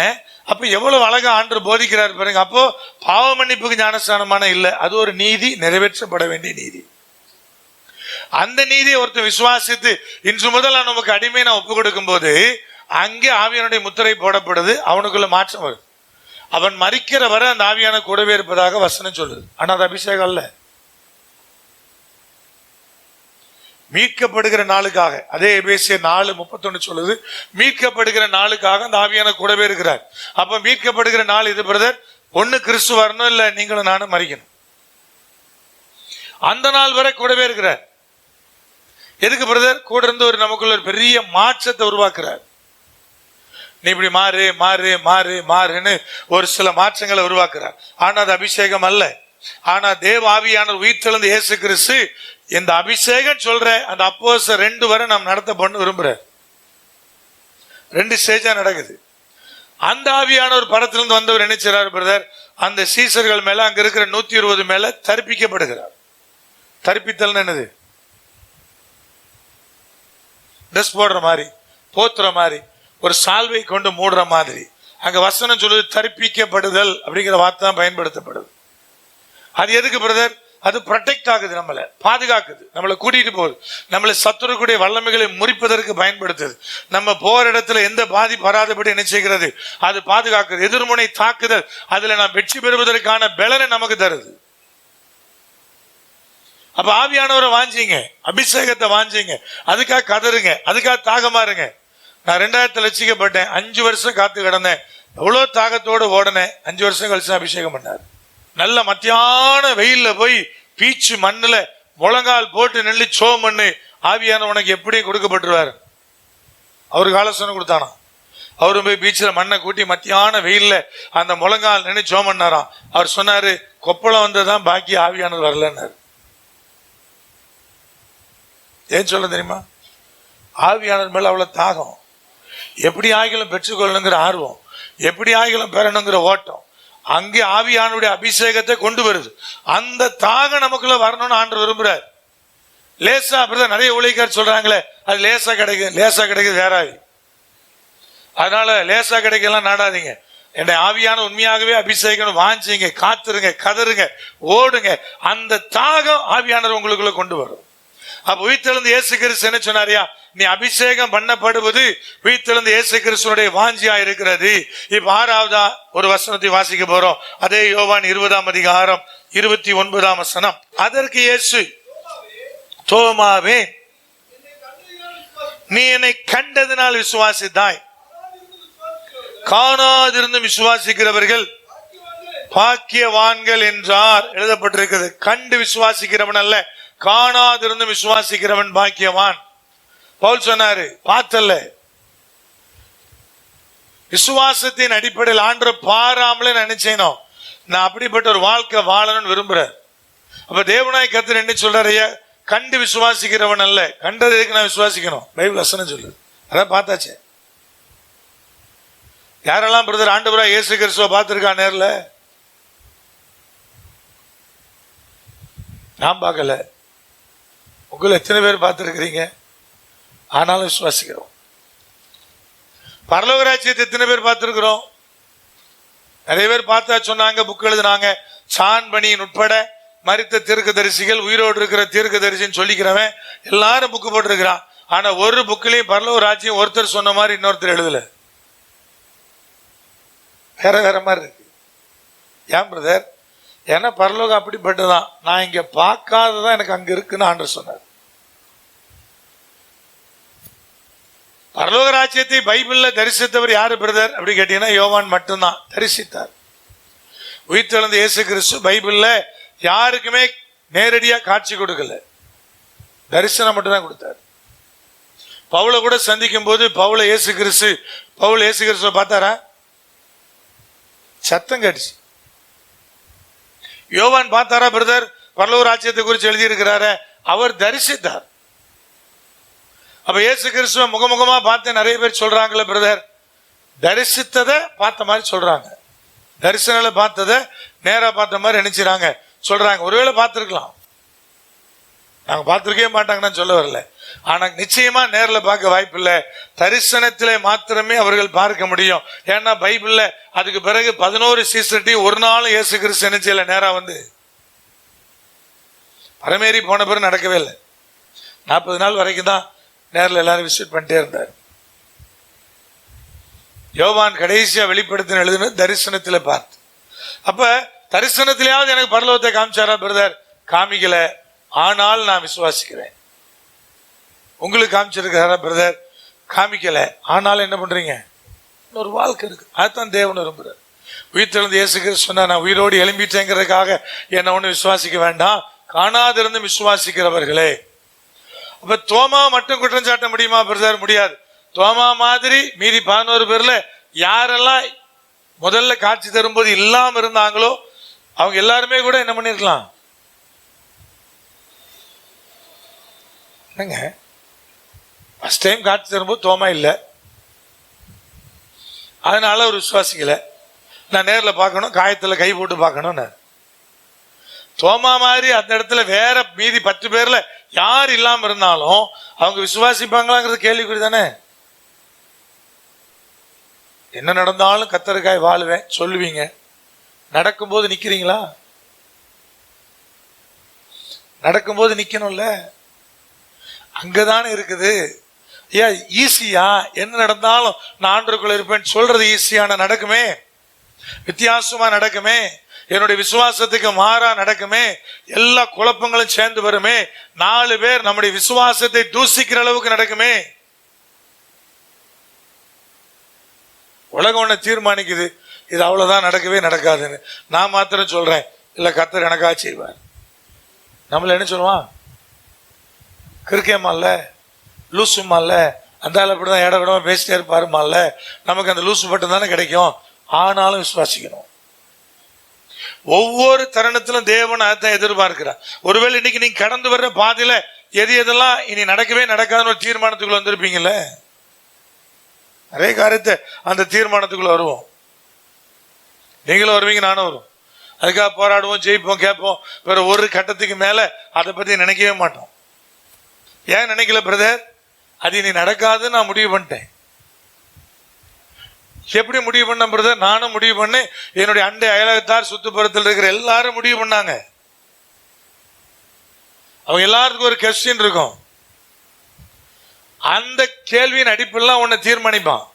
அப்ப எவ்வளவு அழகா ஆண்டவர் போதிக்கிறார் பாருங்க. அப்போ பாவ மன்னிப்புக்கு ஞானஸ்தானமான இல்ல, அது ஒரு நீதி, நிறைவேற்றப்பட வேண்டிய நீதி. அந்த நீதியை ஒருத்தர் விசுவாசித்து இன்று முதல் நமக்கு அடிமை நான் ஒப்பு கொடுக்கும் போது அங்கே ஆவியானுடைய முத்திரை போடப்படுது, அவனுக்குள்ள மாற்றம் வருது. அவன் மரிக்கிற வரை அந்த ஆவியான கூடவே இருப்பதாக வசனம் சொல்லுது. ஆனா அது அபிஷேகம் அல்ல. மீட்கப்படுகிற நாளுக்காக. அதே எபேசியர் 4:31 சொல்லுது, மீட்கப்படுகிற நாளுக்காக அந்த ஆவியான கூடவே இருக்கிறார். அப்ப மீட்கப்படுகிற நாள் இது பிரதர். ஒண்ணு கிறிஸ்து வரணும், இல்ல நீங்களும் நானும் மறிக்கணும். அந்த நாள் வரை கூடவே இருக்கிறார். எதுக்கு பிரதர்? கூட இருந்து ஒரு நமக்குள்ள ஒரு பெரிய மாற்றத்தை உருவாக்குறார். நீ இப்படி மாறு மாறு மாறு மாறுன்னு ஒரு சில மாற்றங்களை உருவாக்குறார். ஆனா அது அபிஷேகம் அல்ல. ஆனா தேவ ஆவியானவர் உயிர்த்தெழுந்த இயேசு கிறிஸ்து இந்த அபிஷேகம் சொல்ற அந்த அப்போஸ்தலர் 2 வரை நாம் நடத்த பண்ண விரும்புற 2 ஸ்டேஜா நடக்குது. அந்த ஆவியானவர் பரத்திலிருந்து வந்தவர் என்ன செய்றார் பிரதர்? அந்த சீசர்கள் மேல, அங்க இருக்கிற 120 மேல தரிப்பிக்கப்படுகிறார். தரிப்பித்தல் என்னது? ட்ரெஸ் போடுற மாதிரி, போத்துற மாதிரி, ஒரு சால்வை கொண்டு மூடுற மாதிரி. அங்க வசனம் சொல்லுது தரிப்பிக்கப்படுதல் அப்படிங்கிற வார்த்தை தான் பயன்படுத்தப்படுது. அது எதுக்கு பிரதர்? அது ப்ரொடெக்ட் ஆகுது, நம்மளை பாதுகாக்குது, நம்மளை கூட்டிட்டு போகுது, நம்மளை சத்துருக்குடைய வல்லமைகளை முறிப்பதற்கு பயன்படுத்துது. நம்ம போற இடத்துல எந்த பாதிப்பு வராதபடி என்ன செய்கிறது? அது பாதுகாக்குது. எதிர்முனை தாக்குதல் அதுல நாம் வெற்றி பெறுவதற்கான பலனை நமக்கு தருது. அப்ப ஆவியானவரை வாஞ்சிங்க, அபிஷேகத்தை வாஞ்சிங்க, அதுக்காக கதறுங்க, அதுக்காக தாகமா இருங்க. நான் 2000 லட்சிக்கப்பட்டேன், 5 வருஷம் காத்து கிடந்தேன், எவ்வளவு தாகத்தோடு ஓடனேன். 5 வருஷம் கழிச்சு அபிஷேகம் பண்ணார். நல்ல மத்தியான வெயில்ல போய் பீச்சு மண்ணுல முழங்கால் போட்டு நெல்லி சோம் பண்ணு, ஆவியான உனக்கு எப்படியும் கொடுக்கப்பட்டுருவாரு. அவருக்கு ஆலோசனை கொடுத்தானா? அவரும் போய் பீச்சில் மண்ணை கூட்டி மத்தியான வெயில்ல அந்த முழங்கால் நின்று சோம் பண்ணாராம். அவர் சொன்னாரு, கொப்பளம் வந்ததுதான் பாக்கி, ஆவியானவர் வரலன்னாரு. ஏன் சொல்ல தெரியுமா? ஆவியானவர் மேல அவ்வளவு தாகம், எப்படி ஆகிலும் பெற்றுக்கொள்ளணுங்கிற ஆர்வம், எப்படி ஆகிலும் பெறணுங்கிற ஓட்டம், அங்கே ஆவியானுடைய அபிஷேகத்தை கொண்டு வருது. அந்த தாகம் நமக்குள்ள வரணும்னு ஆண்டவர் விரும்புறார். லேசா அப்படிதான் நிறைய ஊழியக்காரர் சொல்றாங்களே, அது லேசா கிடைக்கும், லேசா கிடைக்குது வேறாவி. அதனால லேசா கிடைக்கலாம் நாடாதீங்க. என்னை ஆவியான உண்மையாகவே அபிஷேகம் வாஞ்சிங்க, காத்துருங்க, கதறுங்க, ஓடுங்க. அந்த தாகம் ஆவியானவர் உங்களுக்குள்ள கொண்டு வரும். அப்ப உயிர்த்தெழுந்த இயேசு கிறிஸ்து என்ன சொன்னாரியா? நீ அபிஷேகம் பண்ணப்படுவது உயிர்த்தெழுந்த இயேசு கிறிஸ்துனுடைய வாஞ்சியா இருக்கிறது. இப்ப 6வதா ஒரு வசனத்தை வாசிக்க போறோம். அதே யோவான் 20ஆம் அதிகாரம் 29ஆம் வசனம். அதற்கு இயேசு, தோமாவே, நீ என்னை கண்டதினால் விசுவாசித்தாய், காணாதிருந்து விசுவாசிக்கிறவர்கள் பாக்கியவான்கள் என்றார். எழுதப்பட்டிருக்கிறது. கண்டு விசுவாசிக்கிறவன் அல்ல, காணாதிருந்து விசுவாசிக்கிறவன் பாக்கியவான். பவுல் சொன்னாரு, பார்த்தல்ல, விசுவாசத்தின் அடிப்படையில் ஆண்டவர் பாராமலே நினைச்சேனோ, நான் அப்படிப்பட்ட ஒரு வாழ்க்கை வாழணும்னு விரும்புறேன். அப்ப தேவனாய் கர்த்தர் என்ன சொல்றாரு? கண்டு விசுவாசிக்கிறவன் அல்ல. கண்டது எதுக்கு நான் விசுவாசிக்கணும்? பைபிள் வசனம் சொல்லுது. அதான் பார்த்தாச்சு. யாரெல்லாம் பிரதர் ஆண்டவரா இயேசு கிறிஸ்துவை பார்த்திருக்கா நேர்ல? நான் பார்க்கல. உங்களை எத்தனை பேர் பார்த்திருக்கிறீங்க? ஆனாலும் விசுவாசிக்கிறோம். பரலோக ராஜ்யத்தை எத்தனை பேர் பார்த்திருக்கிறோம்? நிறைய பேர் பார்த்தா சொன்னாங்க, புக் எழுதுனாங்க. சான் பணியின் உட்பட மரித்த தீர்க்கதரிசிகள், உயிரோடு இருக்கிற தீர்க்கதரிசின்னு சொல்லிக்கிறவன் எல்லாரும் புக்கு போட்டிருக்கிறான். ஆனா ஒரு புக்கிலையும் பரலோக ராஜ்யம் ஒருத்தர் சொன்ன மாதிரி இன்னொருத்தர் எழுதல. வேற வேற மாதிரி இருக்கு. ஏன் பிரதர்? ஏன்னா பரலோகம் அப்படிப்பட்டதான். நான் இங்க பார்க்காததான் எனக்கு அங்க இருக்குன்னு ஆண்டவர் சொன்னார். பரலோக ராஜ்யத்தை பைபிள்ல தரிசித்தவர் யாரு பிரதர் அப்படி கேட்டீங்கன்னா யோவான் மட்டும்தான் தரிசித்தார். உயிர்த்தெழுந்த இயேசு கிறிஸ்து பைபிள்ல யாருக்குமே நேரடியா காட்சி கொடுக்கல, தரிசனம் மட்டும்தான் கொடுத்தார். பவுலை கூட சந்திக்கும் போது பவுல் இயேசு கிறிஸ்துவ பார்த்தாரா? சத்தம் கேட்டுச்சு. யோவான் பார்த்தாரா பிரதர்? பரலோக ராஜ்யத்தை குறித்து எழுதி இருக்கிறாரு, அவர் தரிசித்தார். அப்ப இயேசு கிறிஸ்துவ முகமுகமா பார்த்து நிறைய பேர் சொல்றாங்களே பிரதர், தரிசித்ததை பார்த்த மாதிரி சொல்றாங்க, தரிசனால பார்த்ததை நேரா பார்த்த மாதிரி நினைச்சாங்க சொல்றாங்க. ஒருவேளை பார்த்திருக்கலாம், நாங்க பார்த்திருக்கவே மாட்டாங்கன்னு சொல்ல வரல. ஆனா நிச்சயமா நேர்ல பார்க்க வாய்ப்பு இல்லை, தரிசனத்திலே மாத்திரமே அவர்கள் பார்க்க முடியும். ஏன்னா பைபிள்ல அதுக்கு பிறகு 11 சீசர்ட்டையும் ஒரு நாளும் இயேசு கிறிஸ்து என்ன செய்யல, நேரா வந்து பரமேறி போன பிறகு நடக்கவே இல்லை. 40 நாள் வரைக்கும் தான் நேரில் எல்லாரும் விசிட் பண்ணிட்டே இருந்தார். யோவான் கடைசியா வெளிப்படுத்தின எழுதுன தரிசனத்துல பார்த்து. அப்ப தரிசனத்திலேயாவது எனக்கு பரலோகத்தை காமிச்சாரா பிரதர்? காமிக்கல. ஆனால் நான் விசுவாசிக்கிறேன். உங்களுக்கு காமிச்சிருக்காரா பிரதர்? காமிக்கல. ஆனாலும் என்ன பண்றீங்க? ஒரு வாழ்க்கை இருக்கு. அதுதான் தேவன் விரும்புறார். உயிர்த்தெழுந்த இயேசு கிறிஸ்து சொன்னா, நான் உயிரோடு எழும்பிட்டேங்கிறதுக்காக என்ன ஒண்ணு விசுவாசிக்க வேண்டாம், காணாதிருந்து விசுவாசிக்கிறவர்களே. அப்ப தோமா மட்டும் குற்றம் சாட்ட முடியுமா பிரதர்? முடியாது. தோமா மாதிரி மீதி 11 பேர்ல யாரெல்லாம் முதல்ல காட்சி தரும்போது இல்லாம இருந்தாங்களோ அவங்க எல்லாருமே கூட என்ன பண்ணிருக்கலாம்? என்னங்க, ஃபர்ஸ்ட் டைம் காட்சி தரும்போது தோமா இல்லை, அதனால ஒரு விசுவாசிக்கல. நான் நேரில் பார்க்கணும், காயத்தில் கை போட்டு பார்க்கணும். தோமா மாதிரி அந்த இடத்துல வேற மீதி 10 பேர்ல யார் இல்லாம இருந்தாலும் அவங்க விசுவாசிப்பாங்களாங்கிறது கேள்விக்குறி தானே. என்ன நடந்தாலும் கத்தருக்காய் வாழுவேன் சொல்லுவீங்க, நடக்கும்போது நிக்கிறீங்களா? நடக்கும்போது நிக்கணும்ல, அங்கதானே இருக்குது. ஏன் ஈஸியா என்ன நடந்தாலும் நான் ஆண்டவருக்குள்ள இருப்பேன் சொல்றது ஈஸியான நடக்குமே, வித்தியாசமா நடக்குமே, என்னுடைய விசுவாசத்துக்கு மாறா நடக்குமே, எல்லா குழப்பங்களும் சேர்ந்து வருமே, 4 பேர் நம்முடைய விசுவாசத்தை தூசிக்கிற அளவுக்கு நடக்குமே. உலகம் ஒண்ணு தீர்மானிக்குது, இது அவ்வளவுதான், நடக்கவே நடக்காதுன்னு. நான் மாத்திரம் சொல்றேன், இல்ல கர்த்தர் எனக்கா செய்வார். நம்மள என்ன சொல்லுவான்? கிறுக்கேமால்ல, லூசுமால்ல, அந்த ஆள் அப்படிதான் இடவிடமா பேசிட்டே இருப்பாருமால்ல, நமக்கு அந்த லூசு பட்டம் தானே கிடைக்கும். ஆனாலும் விசுவாசிக்கணும். ஒவ்வொரு தருணத்திலும் தேவன் அதைத்தான் எதிர்பார்க்கிறார். ஒருவேளை இன்னைக்கு நீங்க கடந்து வர்ற பாதையில எது எதெல்லாம் இனி நடக்கவே நடக்காதுன்னு ஒரு தீர்மானத்துக்குள்ள வந்திருப்பீங்கல்ல, நிறைய காரியத்தை அந்த தீர்மானத்துக்குள்ள வருவோம். நீங்களும் வருவீங்க, நானும் வரும். அதுக்காக போராடுவோம், ஜெயிப்போம், கேட்போம். வேற ஒரு கட்டத்துக்கு மேல அதை பத்தி நினைக்கவே மாட்டோம். ஏன் நினைக்கல பிரதர்? அது இனி நடக்காதுன்னு நான் முடிவு பண்ணிட்டேன். எப்படி முடிவு பண்ண பிரதர்? நானும் முடிவு பண்ணேன், என்னுடைய அண்டை அயலகத்தார் சுற்றுப்புறத்தில் இருக்கிற எல்லாரும் முடிவு பண்ணாங்க. அவங்க எல்லாருக்கும் ஒரு கொஸ்டின் இருக்கும். அந்த கேள்வியின் அடிப்படையில் உன்னை தீர்மானிப்பான்.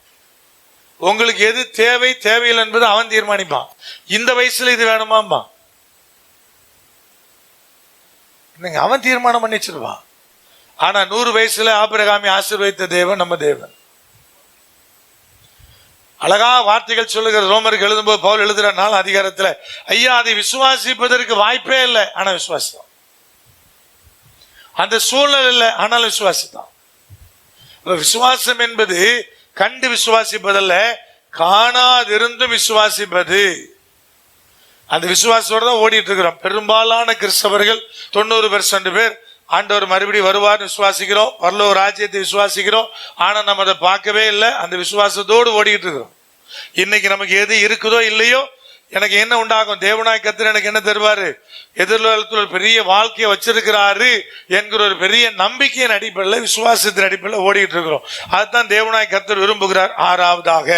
உங்களுக்கு எது தேவை தேவையில்லை என்பது அவன் தீர்மானிப்பான். இந்த வயசுல இது வேணுமாம்பா, அவன் தீர்மானம் பண்ணி வச்சிருப்பான். ஆனா 100 வயசுல ஆபிரகாமை ஆசீர்வதித்த தேவன் நம்ம தேவன். அழகா வார்த்தைகள் சொல்லுகிற ரோமருக்கு எழுதும்போது பவுல் எழுதுற 4 அதிகாரத்துல, ஐயா அதை விசுவாசிப்பதற்கு வாய்ப்பே இல்லை, ஆனா விசுவாசம். அந்த சூழ்நிலை இல்லை, ஆனாலும் விசுவாசித்தான். விசுவாசம் என்பது கண்டு விசுவாசிப்பதல்ல, காணாதிருந்தும் விசுவாசிப்பது. அந்த விசுவாசத்தோட தான் ஓடிட்டு இருக்கிறோம். பெரும்பாலான கிறிஸ்தவர்கள் 90% பேர் ஆண்டவர் மறுபடியும் வருவார் விசுவாசிக்கிறோம், பரலோக ராஜ்யத்தை விசுவாசிக்கிறோம். ஆனா நம்ம அதை பார்க்கவே இல்லை, அந்த விசுவாசத்தோடு ஓடிக்கிட்டு இருக்கிறோம். இன்னைக்கு நமக்கு எது இருக்குதோ இல்லையோ, எனக்கு என்ன உண்டாகும், தேவனாய் கர்த்தர் எனக்கு என்ன தருவாரு, எதிர்காலத்தில் ஒரு பெரிய வாழ்க்கையை வச்சிருக்கிறாரு என்கிற ஒரு பெரிய நம்பிக்கையின் அடிப்படையில், விசுவாசத்தின் அடிப்படையில் ஓடிட்டு இருக்கிறோம். அதுதான் தேவனாய் கர்த்தர் விரும்புகிறார். 6வதாக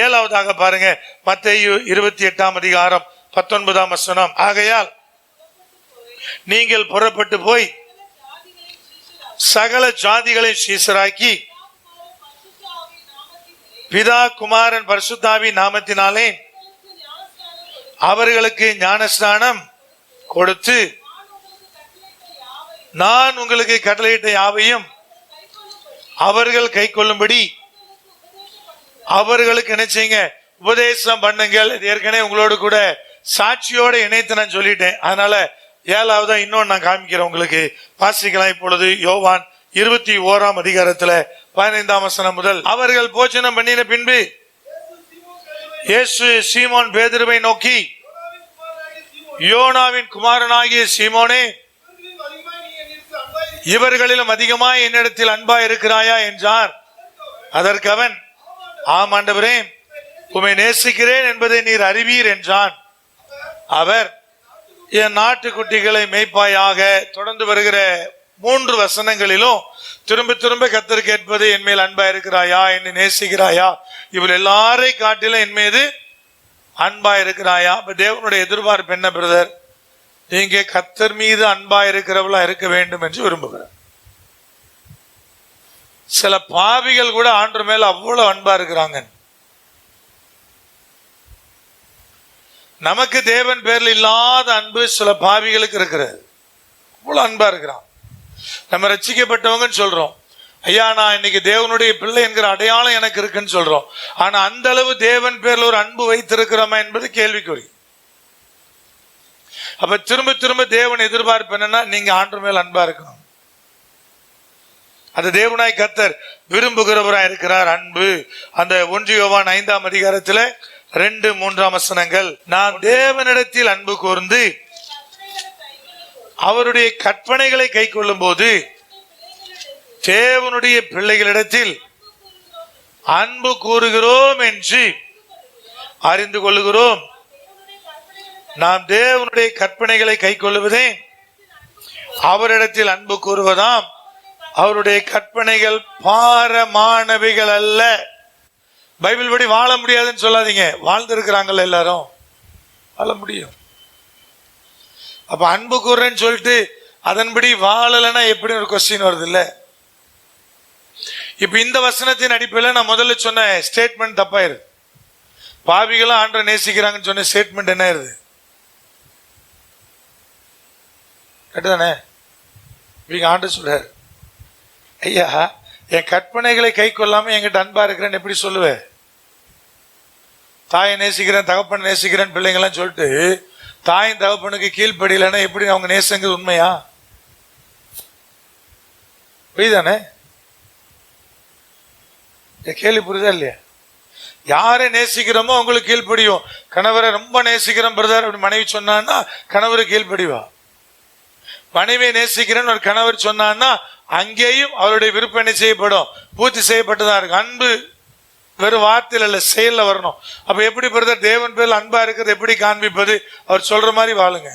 7வதாக பாருங்க, மத்தேயு 28 அதிகாரம் 19 வசனம். ஆகையால் நீங்கள் புறப்பட்டு போய் சகல ஜாதிகளை சீசராக்கி பிதா குமாரன் பரிசுத்தாவின் நாமத்தினாலே அவர்களுக்கு ஞானஸ்நானம் கொடுத்து, நான் உங்களுக்கு கட்டளையிட்ட யாவையும் அவர்கள் கை கொள்ளும்படி அவர்களுக்கு என்ன செய்யுங்க, உபதேசம் பண்ணுங்கள். ஏற்கனவே உங்களோடு கூட சாட்சியோட இணைத்து நான் சொல்லிட்டேன். அதனால 7வதா இன்னொன்னு நான் காமிக்கிறேன் உங்களுக்கு. வாசிக்கலாம் இப்பொழுது யோவான் 21 அதிகாரத்துல 15 வசனம் முதல். அவர்கள் போஜனம் பண்ணின பின்பு இயேசு சீமோன் பேதுருவை நோக்கி, யோனாவின் குமாரனாகிய சீமோனே, இவர்களிலும் அதிகமாய் என்னிடத்தில் அன்பாய் இருக்கிறாயா என்றார். அதற்கு அவன், ஆம் ஆண்டவரே, உம்மை நேசிக்கிறேன் என்பதை நீர் அறிவீர் என்றான். அவர், என் நாட்டுக்குட்டிகளை மேய்ப்பாயாக. தொடர்ந்து வருகிற 3 வசனங்களிலும் திரும்ப திரும்ப கர்த்தர் கேட்பது, என் மேல் அன்பா இருக்கிறாயா, என்னை நேசிக்கிறாயா, இவள் எல்லாரை காட்டிலும் என் மீது அன்பா இருக்கிறாயா. இப்ப தேவனுடைய எதிர்பார்ப்பு என்ன பிரதர்? நீங்க கர்த்தர் மீது அன்பா இருக்கிறவளா இருக்க வேண்டும் என்று விரும்புகிறார். சில பாவிகள் கூட ஆண்டவர் மேல அவ்வளவு அன்பா இருக்கிறாங்க. நமக்கு தேவன் பேர்ல இல்லாத அன்பு சில பாவிகளுக்கு இருக்கிறது. அவ்வளவு அன்பா இருக்கிறான். நம்ம ரட்சிக்கப்பட்டவங்கன்னு சொல்றோம், ஐயா நான் இன்னைக்கு தேவனுடைய பிள்ளை என்கிற அடையாளம் எனக்கு இருக்குன்னு சொல்றோம். ஆனா அந்த அளவு தேவன் பேர்ல ஒரு அன்பு வைத்திருக்கிறோமா என்பது கேள்விக்குறி. அப்ப திரும்ப திரும்ப தேவன் எதிர்பார்ப்பு என்னன்னா, நீங்க ஆண்டவர் மேல் அன்பா இருக்கணும். அந்த தேவனாய் கர்த்தர் விரும்புகிறவராய் இருக்கிறார் அன்பு. அந்த 1 யோவான் 5ஆம் அதிகாரத்தில் 2-3 வசனங்கள், நாம் தேவனிடத்தில் அன்பு கூர்ந்து அவருடைய கற்பனைகளை கை கொள்ளும் போது தேவனுடைய பிள்ளைகளிடத்தில் அன்பு கூறுகிறோம் என்று அறிந்து கொள்ளுகிறோம். நாம் தேவனுடைய கற்பனைகளை கை கொள்ளுவதே அவரிடத்தில் அன்பு கூறுவதாம். அவருடைய கற்பனைகள் பாரமானவைகள் அல்ல. பைபிள் படி வாழ முடியாதுன்னு சொல்லாதீங்க, வாழ்ந்திருக்கிறாங்கல்ல எல்லாரும், வாழ முடியும். அப்ப அன்பு கூறுறேன்னு சொல்லிட்டு அதன்படி வாழலைன்னா எப்படி ஒரு கொஸ்டின் வருது இல்ல. இப்ப இந்த வசனத்தின் அடிப்படையில் நான் முதல்ல சொன்ன ஸ்டேட்மெண்ட் தப்பாயிருது. பாவிகளும் ஆண்டவரை நேசிக்கிறாங்கன்னு சொன்ன ஸ்டேட்மெண்ட் என்ன ஆயிருது? கட்டுதானே? இவங்க ஆண்டு சொல்றாரு, ஐயா என் கற்பனைகளை கை கொள்ளாம என்கிட்ட அன்பா இருக்கிறேன்னு எப்படி சொல்லுவேன்? தாயை நேசிக்கிறேன், தகப்பனை நேசிக்கிறேன் பிள்ளைங்களாம் சொல்லிட்டு தாயின் தகப்பனுக்கு கீழ்ப்படியலன்னா எப்படி அவங்க நேசங்கிறது உண்மையா? புரியுதானே? கேள்வி புரியுதா இல்லையா? யாரை நேசிக்கிறோமோ அவங்களுக்கு கீழ்ப்படியும். கணவரை ரொம்ப நேசிக்கிறோம் பிரதர் அப்படி மனைவி சொன்னான்னா கணவரு கீழ்ப்படிவா. மனைவியை நேசிக்கிறேன்னு ஒரு கணவர் சொன்னான்னா அங்கேயும் அவருடைய விருப்பம் என்ன செய்யப்படும்? பூர்த்தி செய்யப்பட்டுதான் இருக்கு. அன்பு வெறும் வார்த்தையில் இல்ல, செயல்ல வரணும். அப்ப எப்படி பிரதர் தேவன் பேர்ல அன்பா இருக்கிறது எப்படி காண்பிப்பது? அவர் சொல்ற மாதிரி வாழுங்க.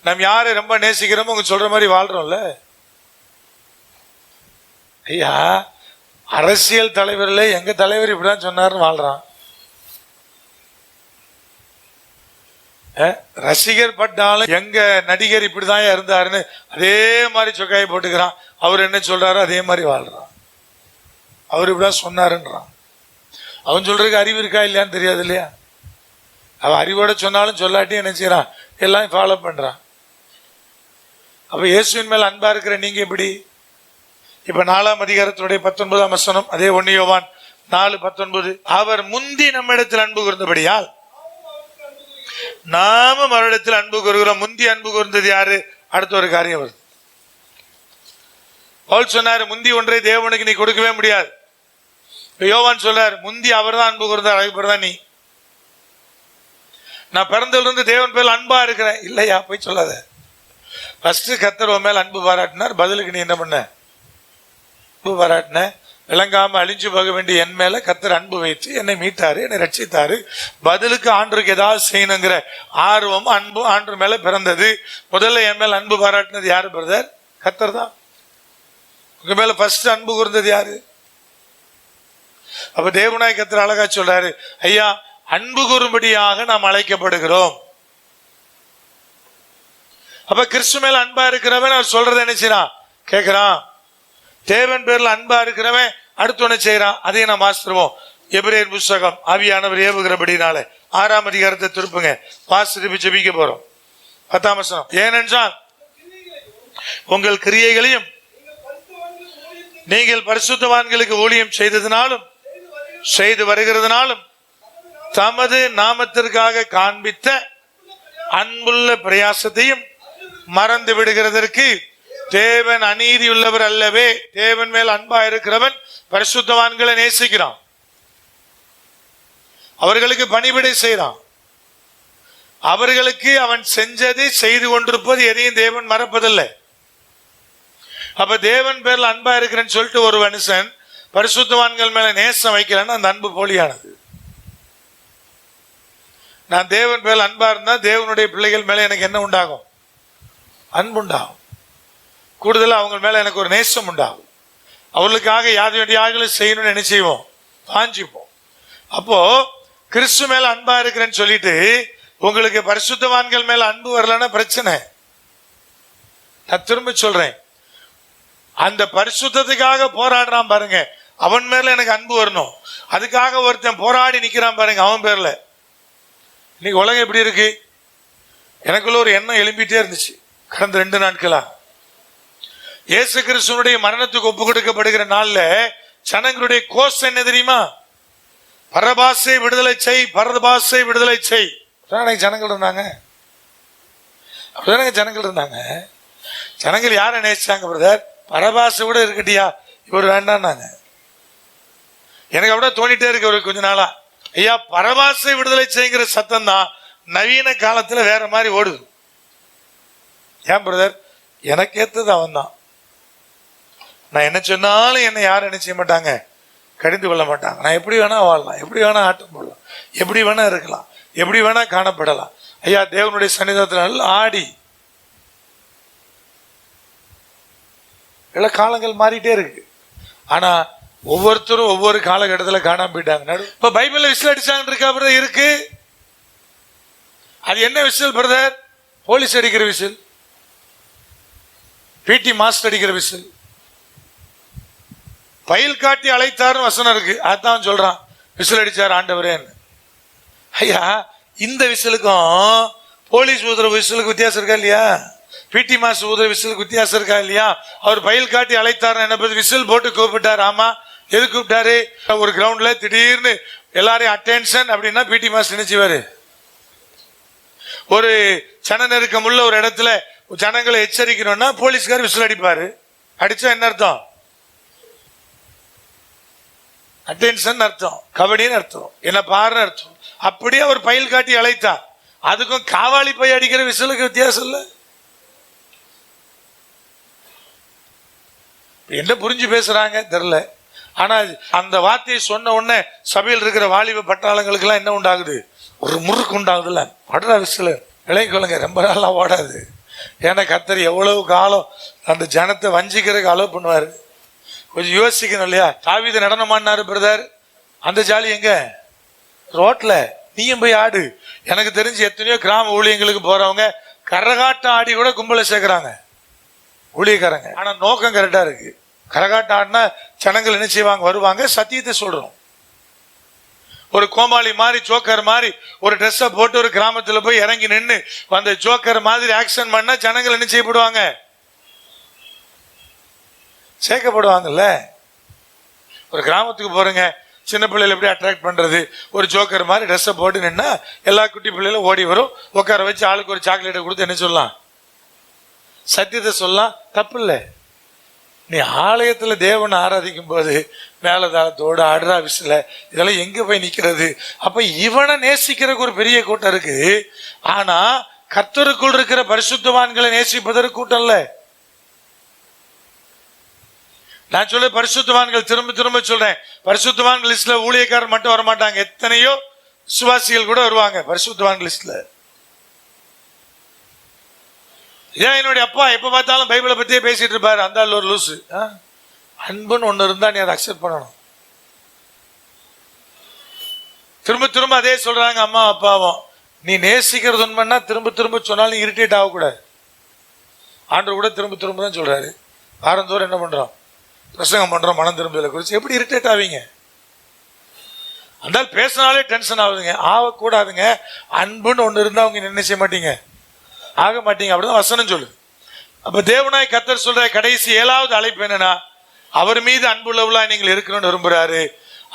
நம்ம யாரை ரொம்ப நேசிக்கிறோமோ அவங்க சொல்ற மாதிரி வாழ்றோம்ல. ஐயா அரசியல் தலைவர்ல எங்க தலைவர் இப்படிதான் சொன்னாருன்னு வாழ்றான். ரசிகர் பட்டாலும் எங்க நடிகர் இப்படிதான் இருந்தாருன்னு அதே மாதிரி சொக்காயை போட்டுக்கிறான். அவர் என்ன சொல்றாரோ அதே மாதிரி வாழ்றான். அவர் இப்படிதான் சொன்னாருன்றான். அவன் சொல்றதுக்கு அறிவு இருக்கா இல்லையான்னு தெரியாது இல்லையா? அவன் அறிவோட சொன்னாலும் சொல்லாட்டி என்ன செய்யறான்? எல்லாம் ஃபாலோ பண்றான். அப்ப இயேசுவின் மேல் அன்பா இருக்கிற நீங்க எப்படி? இப்ப 4ஆம் அதிகாரத்தினுடைய 19ஆம் வசனம், அதே 1 யோவான் 4:19, அவர் முந்தி நம்மிடத்தில் அன்பு கூர்ந்தபடியால் நாமும் அவரிடத்தில் அன்பு கூறுகிறோம். முந்தி அன்பு கூர்ந்தது யாரு? அடுத்த ஒரு காரியம் வருது. பவுல் சொன்னாரு முந்தி ஒன்றை தேவனுக்கு நீ கொடுக்கவே முடியாது. யோவான் சொல்றாரு முந்தி அவர் தான் அன்பு கூர்ந்தார், அதுக்கப்புறம் நீ. நான் பிறந்ததுல இருந்து தேவன் பேர் அன்பா இருக்கிறேன் இல்லையா? போய் சொல்லாத. ஃபர்ஸ்ட் கர்த்தர் மேல் அன்பு பாராட்டினார், பதிலுக்கு நீ என்ன பண்ண? அன்பு பாராட்டின. விளங்காம அழிஞ்சு போக வேண்டிய என் மேல கர்த்தர் அன்பு வைத்து என்னை மீட்டாரு, என்னை ரட்சித்தாரு. பதிலுக்கு ஆண்டருக்கு ஏதாவது செய்யணுங்கிற ஆர்வம் அன்பு ஆண்டு மேல பிறந்தது. முதல்ல என் மேல அன்பு பாராட்டினது யாரு பிரதர்? கர்த்தர் தான். உங்க மேல ஃபர்ஸ்ட் அன்பு கூர்ந்தது யாரு? அப்ப தேவனாய் கர்த்தர் அழகா சொல்றாரு, ஐயா அன்பு கூறும்படியாக நாம் அழைக்கப்படுகிறோம். அப்ப கிறிஸ்து மேல அன்பா இருக்கிறவன் அவர் சொல்றதை என்ன செய்யறான்? கேட்கிறான். தேவன் பேர்ல அன்பா இருக்கிறவன் அடுத்து ஒண்ணு செய்யறான். அதையும் நாம் வாசித்துருவோம். எபிரேயர் புத்தகம், ஆவியானவர் ஏவுகிறபடினால 6ஆம் அதிகாரத்தை திருப்புங்க, வாசித்து ஜெபிக்க போறோம். 10ஆம் வசனம், ஏனென்றால் உங்கள் கிரியைகளையும் நீங்கள் பரிசுத்தவான்களுக்கு ஊழியம் செய்ததினாலும் செய்து வருகிறதுனாலும் தமது நாமத்திற்காக காண்பித்த அன்புள்ள பிரயாசத்தையும் மறந்து விடுகிறதற்கு தேவன் அநீதி உள்ளவர் அல்லவே. தேவன் மேல் அன்பா இருக்கிறவன் பரிசுத்தவான்களை நேசிக்கிறான், அவர்களுக்கு பணிவிடை செய்யறான். அவர்களுக்கு அவன் செஞ்சதை செய்து கொண்டிருப்பது எதையும் தேவன் மறப்பதில்லை. அப்ப தேவன் பேர்ல அன்பா இருக்கிறேன்னு சொல்லிட்டு ஒரு மனுஷன் பரிசுத்தவான்கள் மேல நேசம் வைக்கலன்னா அந்த அன்பு போலியானது. நான் தேவன் பேர்ல அன்பா இருந்தா தேவனுடைய பிள்ளைகள் மேல எனக்கு என்ன உண்டாகும்? அன்பு உண்டாகும். கூடுதலா அவங்க மேல எனக்கு ஒரு நேசம் உண்டாகும். அவர்களுக்காக யாது வேண்டிய செய்யணும்னு என்ன செய்வோம்? பாஞ்சிப்போம். அப்போ கிறிஸ்து மேல அன்பா இருக்கிறேன்னு சொல்லிட்டு உங்களுக்கு பரிசுத்தவான்கள் மேல அன்பு வரலன்னா பிரச்சனை. நான் திரும்ப சொல்றேன், அந்த பரிசுத்தத்துக்காக போராடுறான் பாருங்க, அவன் மேல எனக்கு அன்பு வரணும். அதுக்காக ஒருத்தன் போராடி நிக்கிறான் பாருங்க, அவன் பேர்ல. இன்னைக்கு உலகம் எப்படி இருக்கு? எனக்குள்ள ஒரு எண்ணம் எழும்பிட்டே இருந்துச்சு கடந்த 2 நாட்களா. இயேசு கிறிஸ்துவனுடைய மரணத்துக்கு ஒப்பு கொடுக்கப்படுகிற நாள்ல ஜனங்களுடைய கோஷ் என்ன தெரியுமா? பரபாசை விடுதலை செய், பரபாசை விடுதலை செய். ஜனங்கள் இருந்தாங்க, அப்படிதானே ஜனங்கள் இருந்தாங்க. ஜனங்கள் யாரை நேசிச்சாங்க பிரதர்? பரபாசை கூட இருக்கட்டியா, இவர் வேண்டான்னாங்க. எனக்கு அப்படியே தோணிட்டே இருக்கு ஒரு கொஞ்ச நாளா, ஐயா பரபாசை விடுதலை செய்கிற சத்தம் தான் நவீன காலத்துல வேற மாதிரி ஓடுது. ஏன் பிரதர்? எனக்கு ஏத்தது அவன் தான். நான் என்ன சொன்னாலும் என்னை யாரும் என்ன செய்ய மாட்டாங்க, கடிந்து கொள்ள மாட்டாங்க. நான் எப்படி வேணா வாழலாம், எப்படி வேணா ஆட்டம் போடலாம், எப்படி வேணா இருக்கலாம், எப்படி வேணா காணப்படலாம். ஐயா தேவனுடைய சன்னிதானத்துல நல்லா ஆடி. காலங்கள் மாறிட்டே இருக்கு. ஆனா ஒவ்வொருத்தரும் ஒவ்வொரு காலகட்டத்துல காணாம போயிட்டாங்க. இப்ப பைபிள்ல விசில் அடிச்சாங்க இருக்கா பிரதர்? இருக்கு. அது என்ன விசில் பிரதர்? போலீஸ் அடிக்கிற விசில், பிடி மாஸ்டர் அடிக்கிற விசில். பயில் காட்டி அழைத்தாருன்னு வசனம் இருக்கு, அதான் சொல்றான் விசில் அடிச்சார் ஆண்டவரேன்னு. ஐயா இந்த விசிலுக்கும் போலீஸ் ஊதுற விசிலுக்கு வித்தியாசம் இருக்கா இல்லையா? பிடி மாஸ்டர் ஊதுற விசிலுக்கு வித்தியாசம் இருக்கா இல்லையா? அவர் பயில் காட்டி அழைத்தார், என்ன விசில் போட்டு கூப்பிட்டார். ஆமா, எது கூப்பிட்டாரு? ஒரு கிரவுண்ட்ல திடீர்னு எல்லாரையும் அட்டென்ஷன் அப்படின்னா பிடி மாஸ்டர் நினைச்சுவாரு. ஒரு சன நெருக்கம் உள்ள ஒரு இடத்துல ஜனங்களை எச்சரிக்கணும்னா போலீஸ்கார் விசில் அடிப்பாரு. அடிச்சா என்ன அர்த்தம்? அட்டென்ஷன் அர்த்தம், கபடின்னு அர்த்தம், என்ன பாருன்னு அர்த்தம். அப்படியே அவர் பயில் காட்டி அழைத்தார். அதுக்கும் காவாலி பை அடிக்கிற விசிலுக்கு வித்தியாசம் இல்ல. என்ன புரிஞ்சு பேசுறாங்க தெரியல. ஆனா அந்த வார்த்தையை சொன்ன உடனே சபையில் இருக்கிற வாலிப பட்டாளங்களுக்கு எல்லாம் என்ன உண்டாகுது? ஒரு முறுக்கு உண்டாகுதுல்ல. படுற விசில் விளைக்கொள்ளுங்க, ரொம்ப நாளா ஓடாது. ஏன்னா கர்த்தர் எவ்வளவு காலம் அந்த ஜனத்தை வஞ்சிக்கிறதுக்கு அலோவ் பண்ணுவாரு. கொஞ்சம் யோசிக்கணும் இல்லையா? தாவீது நடனமானாரு பிரதர், அந்த ஜாலி எங்க? ரோட்ல. நீயும் போய் ஆடு. எனக்கு தெரிஞ்சு எத்தனையோ கிராம ஊழியங்களுக்கு போறவங்க கரகாட்டம் ஆடி கூட கும்பலை சேர்க்கிறாங்க ஊழியக்காரங்க. ஆனா நோக்கம் கரெக்டா இருக்கு. கரகாட்டம் ஆடினா ஜனங்கள் என்ன செய்வாங்க? வருவாங்க. சத்தியத்தை சொல்றோம். ஒரு கோமாளி மாதிரி ஜோக்கர் மாதிரி ஒரு ட்ரெஸ்ஸை போட்டு ஒரு கிராமத்துல போய் இறங்கி நின்று அந்த ஜோக்கர் மாதிரி ஆக்ஷன் பண்ணா ஜனங்கள் என்ன செய்யப்படுவாங்க? சேர்க்கப்படுவாங்கல்ல. ஒரு கிராமத்துக்கு போறங்க, சின்ன பிள்ளைகளை எப்படி அட்ராக்ட் பண்றது? ஒரு ஜோக்கர் மாதிரி ட்ரெஸ்ஸை போட்டு நின்னா எல்லா குட்டி பிள்ளைகளும் ஓடி வரும். உட்கார வச்சு ஆளுக்கு ஒரு சாக்லேட்டை கொடுத்து என்ன சொல்லலாம்? சத்தியத்தை சொல்லலாம், தப்பு இல்லை. நீ ஆலயத்துல தேவனை ஆராதிக்கும் போது மேலதாளத்தோடு ஆடுறா விசில, இதெல்லாம் எங்க போய் நிக்கிறது? அப்ப இவனை நேசிக்கிறதுக்கு ஒரு பெரிய கூட்டம் இருக்கு. ஆனா கர்த்தருக்குள் இருக்கிற பரிசுத்தவான்களை நேசிப்பதற்கு கூட்டம் இல்ல. நான் சொல்ல பரிசுத்தவான்கள், திரும்ப திரும்ப சொல்றேன், பரிசுத்தவான்கள் லிஸ்ட்ல ஊழியக்காரர் மட்டும் வரமாட்டாங்க. எத்தனையோ சுவாசிகள் கூட வருவாங்க பரிசுத்தவான்கள் லிஸ்ட்ல. ஏன் என்னுடைய அப்பா எப்ப பார்த்தாலும் பைபிளை பத்தியே பேசிட்டு இருப்பாரு. அந்த ஒரு லூசு. அன்புன்னு ஒண்ணு இருந்தா நீ அதை அக்செப்ட் பண்ணணும். திரும்ப திரும்ப அதே சொல்றாங்க அம்மா அப்பாவும். நீ நேசிக்கிறது உண்மைன்னா திரும்ப திரும்ப சொன்னாலும் இரிட்டேட் ஆகக்கூடாது. ஆண்டவர் கூட திரும்ப திரும்ப தான் சொல்றாரு. வாரந்தோறும் என்ன பண்றோம்? பிரசங்கம் பண்றோம் மனம் திரும்புதலை குறித்து. எப்படி இரிட்டேட் ஆவீங்க? அந்த பேசினாலே டென்ஷன் ஆகுதுங்க. ஆகக்கூடாதுங்க. அன்புன்னு ஒண்ணு இருந்தா அவங்க என்ன செய்ய மாட்டீங்க? ஆக மாட்டீங்க. அப்படிதான் வசனம் சொல்லு. அப்ப தேவனாய் கர்த்தர் சொல்ற கடைசி 7வது அழைப்பு என்னன்னா, அவர் மீது அன்புள்ளவளா நீங்கள் இருக்கணும்னு விரும்புறாரு.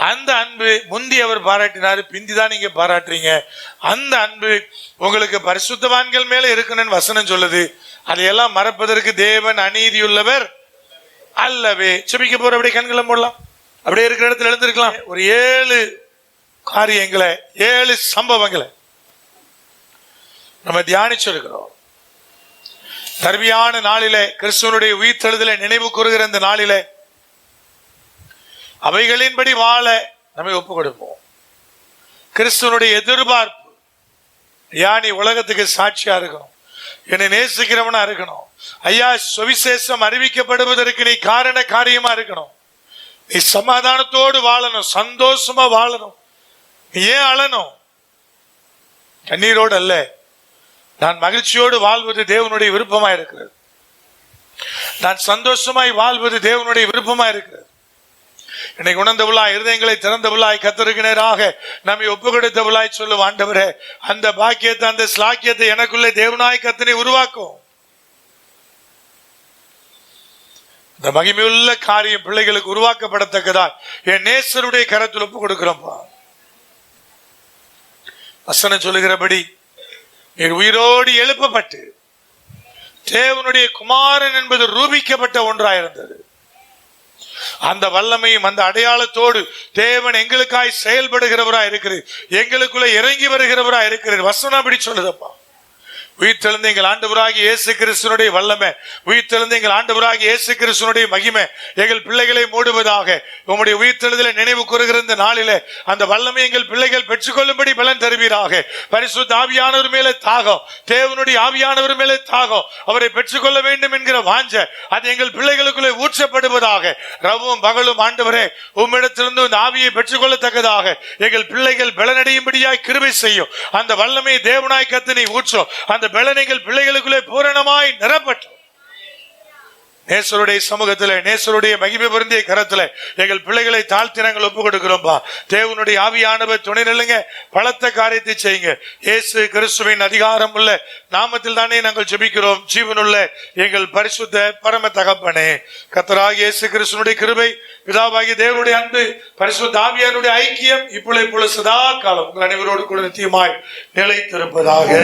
அந்த அன்பு முந்தி அவர் பாராட்டினாரு, பிந்திதான் நீங்க பாராட்டுறீங்க. அந்த அன்பு உங்களுக்கு பரிசுத்தவான்கள் மேல இருக்கணும்னு வசனம் சொல்லுது. அதையெல்லாம் மறப்பதற்கு தேவன் அநீதியுள்ளவர் அல்லவே. செபிக்க போற அப்படியே கண்களை மூடலாம். அப்படியே இருக்கிற இடத்துல எழுந்திருக்கலாம். ஒரு 7 காரியங்களை, 7 சம்பவங்களை நம்ம தியானிச்சிருக்கிறோம். தர்மியான நாளிலே, கிறிஸ்துவனுடைய உயிர்த்தெழுதலை நினைவு கூறுகிற இந்த நாளிலே அவைகளின்படி வாழ நம்மை ஒப்பு கொடுப்போம். கிறிஸ்துவனுடைய எதிர்பார்ப்பு, ஐயா நீ உலகத்துக்கு சாட்சியா இருக்கணும், என்னை நேசிக்கிறவனா இருக்கணும், ஐயா சுவிசேஷம் அறிவிக்கப்படுவதற்கு நீ காரண காரியமா இருக்கணும், நீ சமாதானத்தோடு வாழணும், சந்தோஷமா வாழணும். நீ ஏன் அழணும்? கண்ணீரோடு அல்ல, நான் மகிழ்ச்சியோடு வாழ்வது தேவனுடைய விருப்பமா இருக்கிறது. நான் சந்தோஷமாய் வாழ்வது தேவனுடைய விருப்பமா இருக்கிறது. இன்னைக்கு உணர்ந்தவளாய், இருதயங்களை திறந்தவளாய், கர்த்தருக்கு நேராக நம்மை ஒப்பு கொடுத்தவளாய் சொல்லும், ஆண்டவரே அந்த பாக்கியத்தை, அந்த ஸ்லாக்கியத்தை எனக்குள்ளே தேவனாய் கர்த்தனை உருவாக்கும். இந்த மகிமையுள்ள காரியம் பிள்ளைகளுக்கு உருவாக்கப்படத்தக்கதா என் நேசருடைய கரத்தில் ஒப்பு கொடுக்கிறோம்ப்பா. வசனம் சொல்லுகிறபடி உயிரோடு எழுப்பப்பட்டு தேவனுடைய குமாரன் என்பது ரூபிக்கப்பட்ட ஒன்றாயிருந்தது. அந்த வல்லமையும் அந்த அடையாளத்தோடு தேவன் எங்களுக்காய் செயல்படுகிறவராய் இருக்கிறது, எங்களுக்குள்ள இறங்கி வருகிறவராய் இருக்கிறது. வசனம் அப்படி சொல்லுதப்பா. உயிர்த்தெழுந்த எங்கள் ஆண்டவராகிய இயேசு கிறிஸ்துவினுடைய வல்லமை, உயிர்த்தெழுந்த எங்கள் ஆண்டவராகிய இயேசு கிறிஸ்துவினுடைய மகிமை எங்கள் பிள்ளைகளை மூடுவதாக. உம்முடைய உயிர்த்தெழுதலை நினைவு கூறுகிற இந்த நாளிலே அந்த வல்லமை எங்கள் பிள்ளைகள் பெற்றுக்கொள்ளும்படி பலன் தருவீராக. பரிசுத்த ஆவியானவர் மேலே தாகம், தேவனுடைய ஆவியானவர் மேலே தாகம், அவரை பெற்றுக்கொள்ள வேண்டும் என்கிற வாஞ்ச அது எங்கள் பிள்ளைகளுக்குள்ளே ஊற்றப்படுவதாக. ரவும் பகலும் ஆண்டவரே உம்மிடத்திலிருந்து இந்த ஆவியை பெற்றுக்கொள்ளத்தக்கதாக எங்கள் பிள்ளைகள் பலனடையும்படியாய் கிருபை செய்யும். அந்த வல்லமை தேவனாய் கர்த்தனை ஊற்றும். அந்த பலனைகள் பிள்ளைகளுக்குள்ளே பூரணமாய் நிரப்பட்டும். நேசருடைய சமூகத்தில் நேசருடைய மகிமை பொருந்திய கரத்தில் எங்கள் பிள்ளைகளை தாழ்த்தி நாங்கள் ஒப்புக் கொடுக்கிறோம்பா. தேவனுடைய ஆவியானவர் துணை நில்லுங்க, பலத்த காரியத்தை செய்யுங்க. இயேசு கிறிஸ்துவின் அதிகாரம் உள்ள நாமத்தில் தானே நாங்கள் ஜெபிக்கிறோம். ஜீவனுள்ள எங்கள் பரிசுத்த பரம தகப்பனே, கர்த்தராகிய இயேசு கிறிஸ்துவினுடைய கிருபை, பிதாவாகிய தேவனுடைய அன்பு, பரிசுத்த ஆவியானுடைய ஐக்கியம் இப்பொழுது சதா காலம் உங்கள் அனைவரோடு கூட நித்தியமாய் நிலைத்திருப்பதாக.